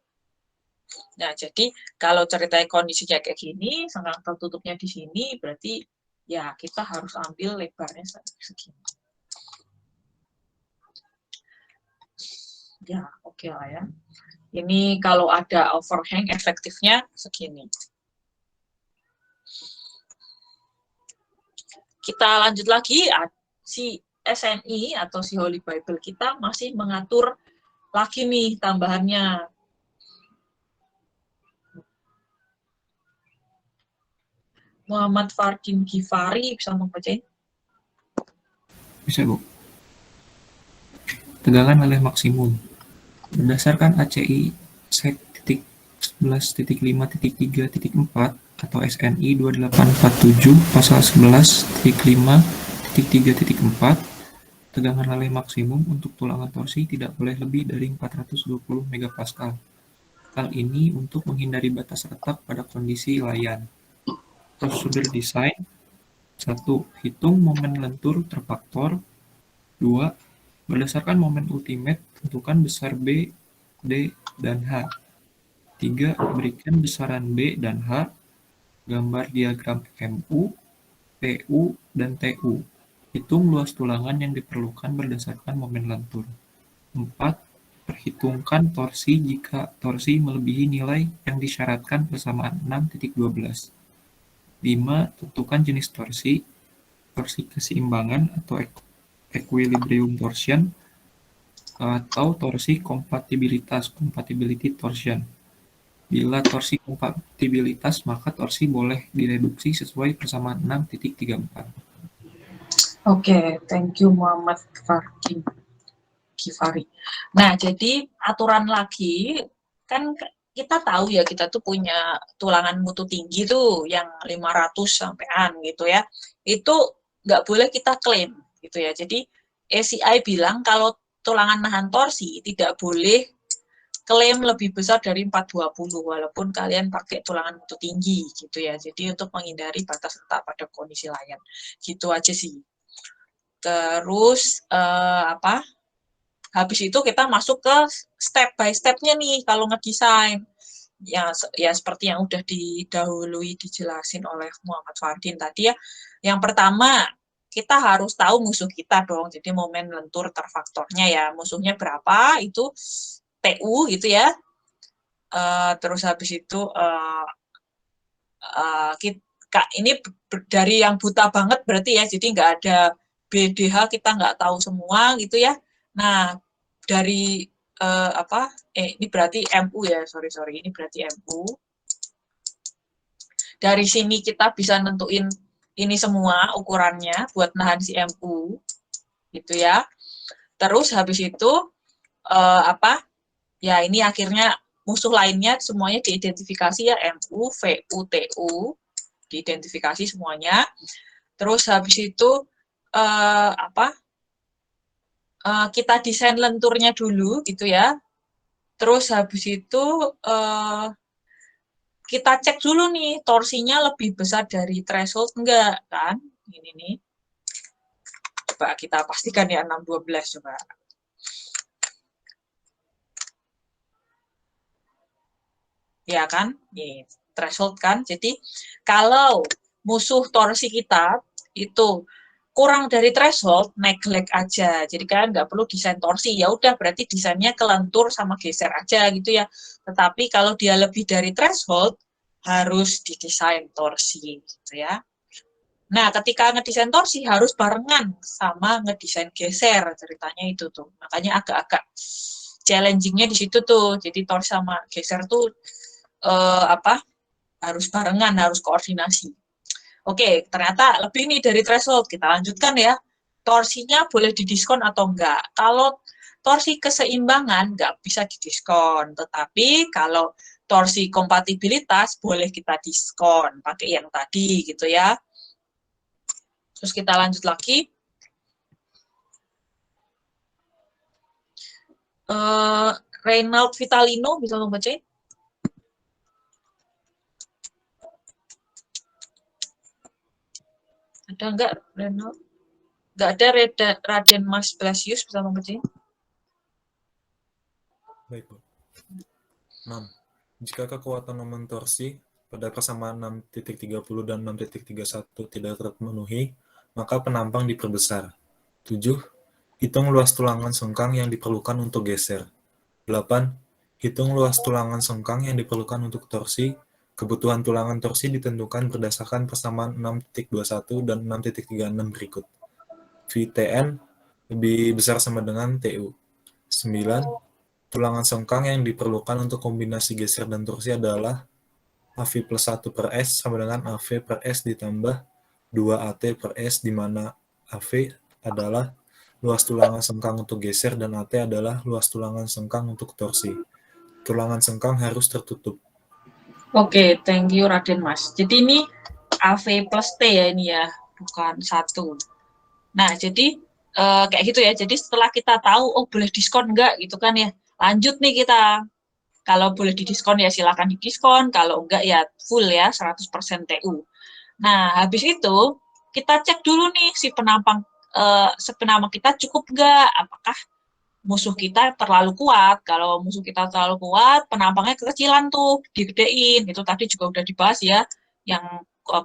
Nah, jadi kalau ceritanya kondisinya kayak gini, sengkang tertutupnya di sini, berarti ya kita harus ambil lebarnya segini. Ya, oke lah ya. Ini kalau ada overhang efektifnya segini. Kita lanjut lagi, si SNI atau si Holy Bible kita masih mengatur lagi nih tambahannya. Muhammad Fardin Ghifari bisa membacain? Bisa, Bu. Tegangan oleh maksimum. Berdasarkan ACI Sek 11.5.3.4 atau SNI 2847 pasal 11.5.3.4, tegangan lalai maksimum untuk tulangan torsi tidak boleh lebih dari 420 MPa. Hal ini untuk menghindari batas retak pada kondisi layan. Prosedur desain: 1. Hitung momen lentur terfaktor. 2. Berdasarkan momen ultimate, tentukan besar B, D, dan H. 3. Berikan besaran B dan H, gambar diagram MU, PU, dan TU. Hitung luas tulangan yang diperlukan berdasarkan momen lentur. 4. Perhitungkan torsi jika torsi melebihi nilai yang disyaratkan persamaan 6.12. 5. Tentukan jenis torsi, torsi keseimbangan atau equilibrium torsion, atau torsi kompatibilitas, compatibility torsion. Bila torsi kompatibilitas, maka torsi boleh direduksi sesuai persamaan 6.34. Oke, thank you Muhammad Fardin Ghifari. Nah, jadi aturan lagi, kan kita tahu ya, kita tuh punya tulangan mutu tinggi tuh, yang 500 sampean gitu ya. Itu nggak boleh kita klaim gitu ya. Jadi ACI bilang kalau tulangan nahan torsi tidak boleh klaim lebih besar dari 420 walaupun kalian pakai tulangan mutu tinggi gitu ya. Jadi untuk menghindari batas retak pada kondisi layan. Gitu aja sih. Terus habis itu kita masuk ke step by step-nya nih kalau ngedesain. Ya seperti yang udah didahului dijelasin oleh Muhammad Fardin tadi ya. Yang pertama, kita harus tahu musuh kita dong. Jadi momen lentur terfaktornya ya. Musuhnya berapa, itu TU gitu ya. Terus habis itu ini dari yang buta banget berarti ya. Jadi nggak ada BDH, kita nggak tahu semua gitu ya. Nah, dari ini berarti MU ya, sorry, ini berarti MU. Dari sini kita bisa nentuin ini semua ukurannya buat nahan si MU, gitu ya. Terus habis itu ya ini akhirnya musuh lainnya semuanya diidentifikasi ya, MU, VU, TU, diidentifikasi semuanya. Terus habis itu kita desain lenturnya dulu gitu ya. Terus habis itu kita cek dulu nih torsinya lebih besar dari threshold enggak kan? Ini nih. Coba kita pastikan ya 612 coba. Ya kan? Nih, threshold kan. Jadi kalau musuh torsi kita itu kurang dari threshold, neglect aja. Jadi kan nggak perlu desain torsi. Ya udah berarti desainnya kelentur sama geser aja gitu ya. Tetapi kalau dia lebih dari threshold, harus didesain torsi gitu ya. Nah, ketika ngedesain torsi harus barengan sama ngedesain geser, ceritanya itu tuh. Makanya agak-agak challenging-nya di situ tuh. Jadi torsi sama geser tuh harus barengan, harus koordinasi. Oke, ternyata lebih nih dari threshold. Kita lanjutkan ya. Torsinya boleh didiskon atau enggak. Kalau torsi keseimbangan enggak bisa didiskon. Tetapi kalau torsi kompatibilitas boleh kita diskon. Pakai yang tadi gitu ya. Terus kita lanjut lagi. Reynald Vitalino, bisa tolong bacain? Ada enggak, Reynald? Enggak ada. Raden Mas Blasius, bisa tolong bacain? Baik, Bu. 6. Jika kekuatan momen torsi pada persamaan 6.30 dan 6.31 tidak terpenuhi, maka penampang diperbesar. 7. Hitung luas tulangan sengkang yang diperlukan untuk geser. 8. Hitung luas tulangan sengkang yang diperlukan untuk torsi. Kebutuhan tulangan torsi ditentukan berdasarkan persamaan 6.21 dan 6.36 berikut. VTN lebih besar sama dengan TU. 9. Tulangan sengkang yang diperlukan untuk kombinasi geser dan torsi adalah AV plus 1 per S sama dengan AV per S ditambah 2AT per S, di mana AV adalah luas tulangan sengkang untuk geser dan AT adalah luas tulangan sengkang untuk torsi. Tulangan sengkang harus tertutup. Oke, thank you Raden Mas. Jadi ini AV plus T ya ini ya, bukan 1. Nah, jadi kayak gitu ya. Jadi setelah kita tahu, oh boleh diskon enggak gitu kan ya, lanjut nih kita. Kalau boleh didiskon ya silakan didiskon, kalau enggak ya full ya 100% TU. Nah, habis itu kita cek dulu nih si penampang kita cukup enggak, apakah musuh kita terlalu kuat. Kalau musuh kita terlalu kuat, penampangnya kekecilan tuh, digedein. Itu tadi juga udah dibahas ya, yang 2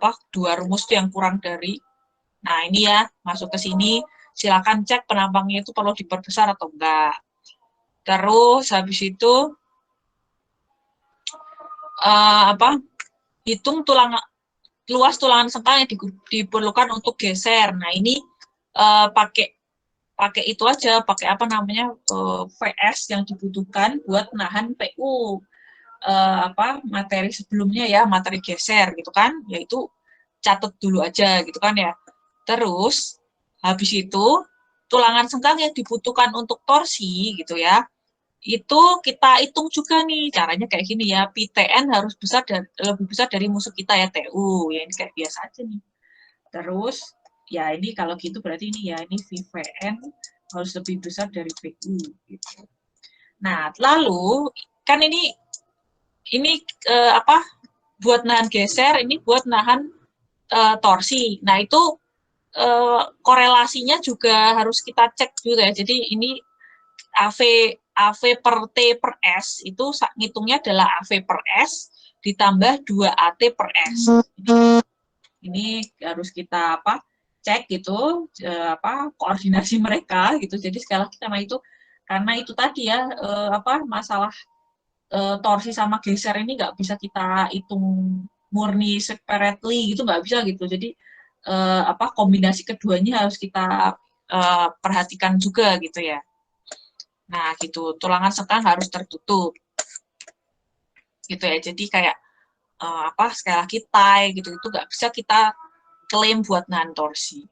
rumus tuh yang kurang dari. Nah, ini ya, masuk ke sini, silakan cek penampangnya itu perlu diperbesar atau enggak. Terus habis itu hitung luas tulangan sengkang yang diperlukan untuk geser. Nah, ini pakai itu aja, pakai VS yang dibutuhkan buat nahan PU materi sebelumnya ya, materi geser gitu kan, yaitu catat dulu aja gitu kan ya. Terus habis itu tulangan sengkang yang dibutuhkan untuk torsi gitu ya, itu kita hitung juga nih, caranya kayak gini ya, PTN harus lebih besar dari musuh kita ya, TU, ya ini kayak biasa aja nih. Terus, ya ini kalau gitu berarti ini ya, ini VVN harus lebih besar dari PU. Gitu. Nah, lalu, kan ini buat nahan geser, ini buat nahan torsi. Nah, itu korelasinya juga harus kita cek juga ya, jadi ini AV per T per S itu ngitungnya adalah AV per S ditambah 2AT per S. Ini harus kita cek gitu koordinasi mereka gitu. Jadi sekali lagi karena itu tadi ya masalah torsi sama geser ini nggak bisa kita hitung murni separately gitu, nggak bisa gitu. Jadi kombinasi keduanya harus kita perhatikan juga gitu ya. Nah, gitu, tulangan sengkang harus tertutup. Gitu ya, jadi kayak, sekali lagi tie, gitu, itu nggak bisa kita klaim buat nahan torsi.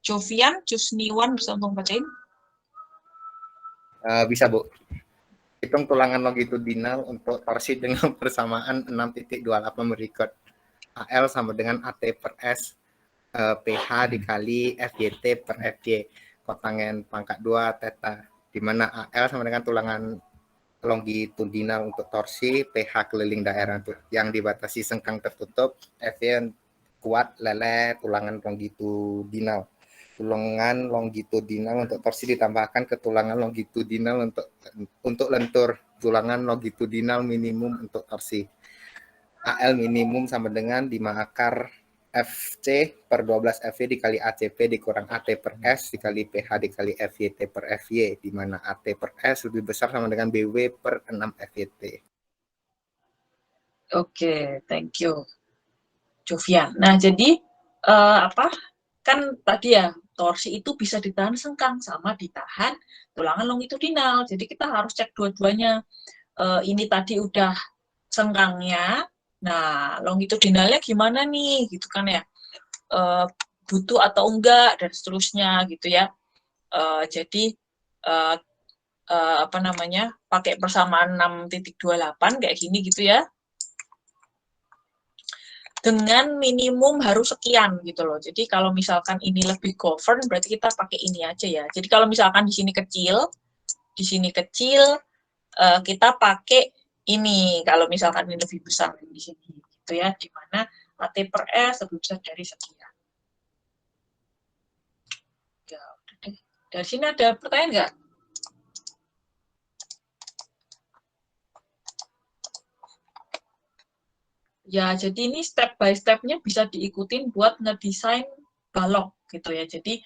Jovian, Jusniwan, bisa untuk bacain? Bisa, Bu. Hitung tulangan longitudinal untuk torsi dengan persamaan 6.28 berikut. AL sama dengan AT per S, PH dikali FYT per FY, kotangen pangkat 2 theta, di mana AL sama dengan tulangan longitudinal untuk torsi, PH keliling daerah yang dibatasi sengkang tertutup, FY kuat lele tulangan longitudinal. Tulangan longitudinal untuk torsi ditambahkan ke tulangan longitudinal untuk lentur. Tulangan longitudinal minimum untuk torsi. AL minimum sama dengan 5 akar FC per 12 FY dikali ACP dikurang AT per S dikali PH dikali FYT per FY, di mana AT per S lebih besar sama dengan BW per 6 FYT. Oke, thank you, Jovian. Nah, jadi kan tadi ya, torsi itu bisa ditahan sengkang sama ditahan tulangan longitudinal. Jadi kita harus cek dua-duanya. Ini tadi udah sengkangnya, nah longitudinalnya gimana nih, gitu kan ya, butuh atau enggak dan seterusnya gitu ya. Jadi apa namanya, pakai persamaan 6.28 kayak gini gitu ya. Dengan minimum harus sekian gitu loh. Jadi kalau misalkan ini lebih govern, berarti kita pakai ini aja ya. Jadi kalau misalkan di sini kecil, kita pakai ini. Kalau misalkan ini lebih besar di sini, gitu ya. Di mana AT per S lebih besar dari sekian. Ya, udah deh. Dari sini ada pertanyaan nggak? Ya, jadi ini step by step-nya bisa diikutin buat ngedesain balok gitu ya. Jadi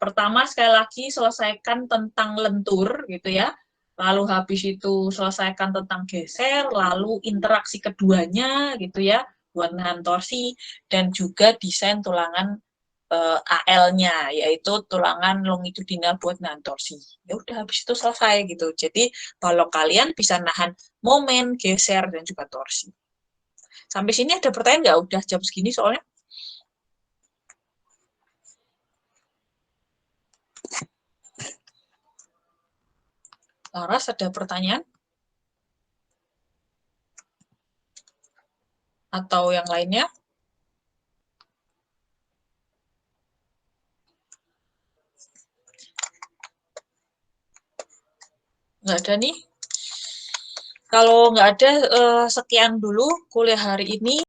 pertama sekali lagi selesaikan tentang lentur gitu ya. Lalu habis itu selesaikan tentang geser, lalu interaksi keduanya gitu ya buat nahan torsi, dan juga desain tulangan AL-nya, yaitu tulangan longitudinal buat nahan torsi. Ya udah habis itu selesai gitu. Jadi balok kalian bisa nahan momen, geser, dan juga torsi. Sampai sini ada pertanyaan nggak? Udah jam segini soalnya. Laras, ada pertanyaan? Atau yang lainnya? Nggak ada nih. Kalau nggak ada, sekian dulu kuliah hari ini.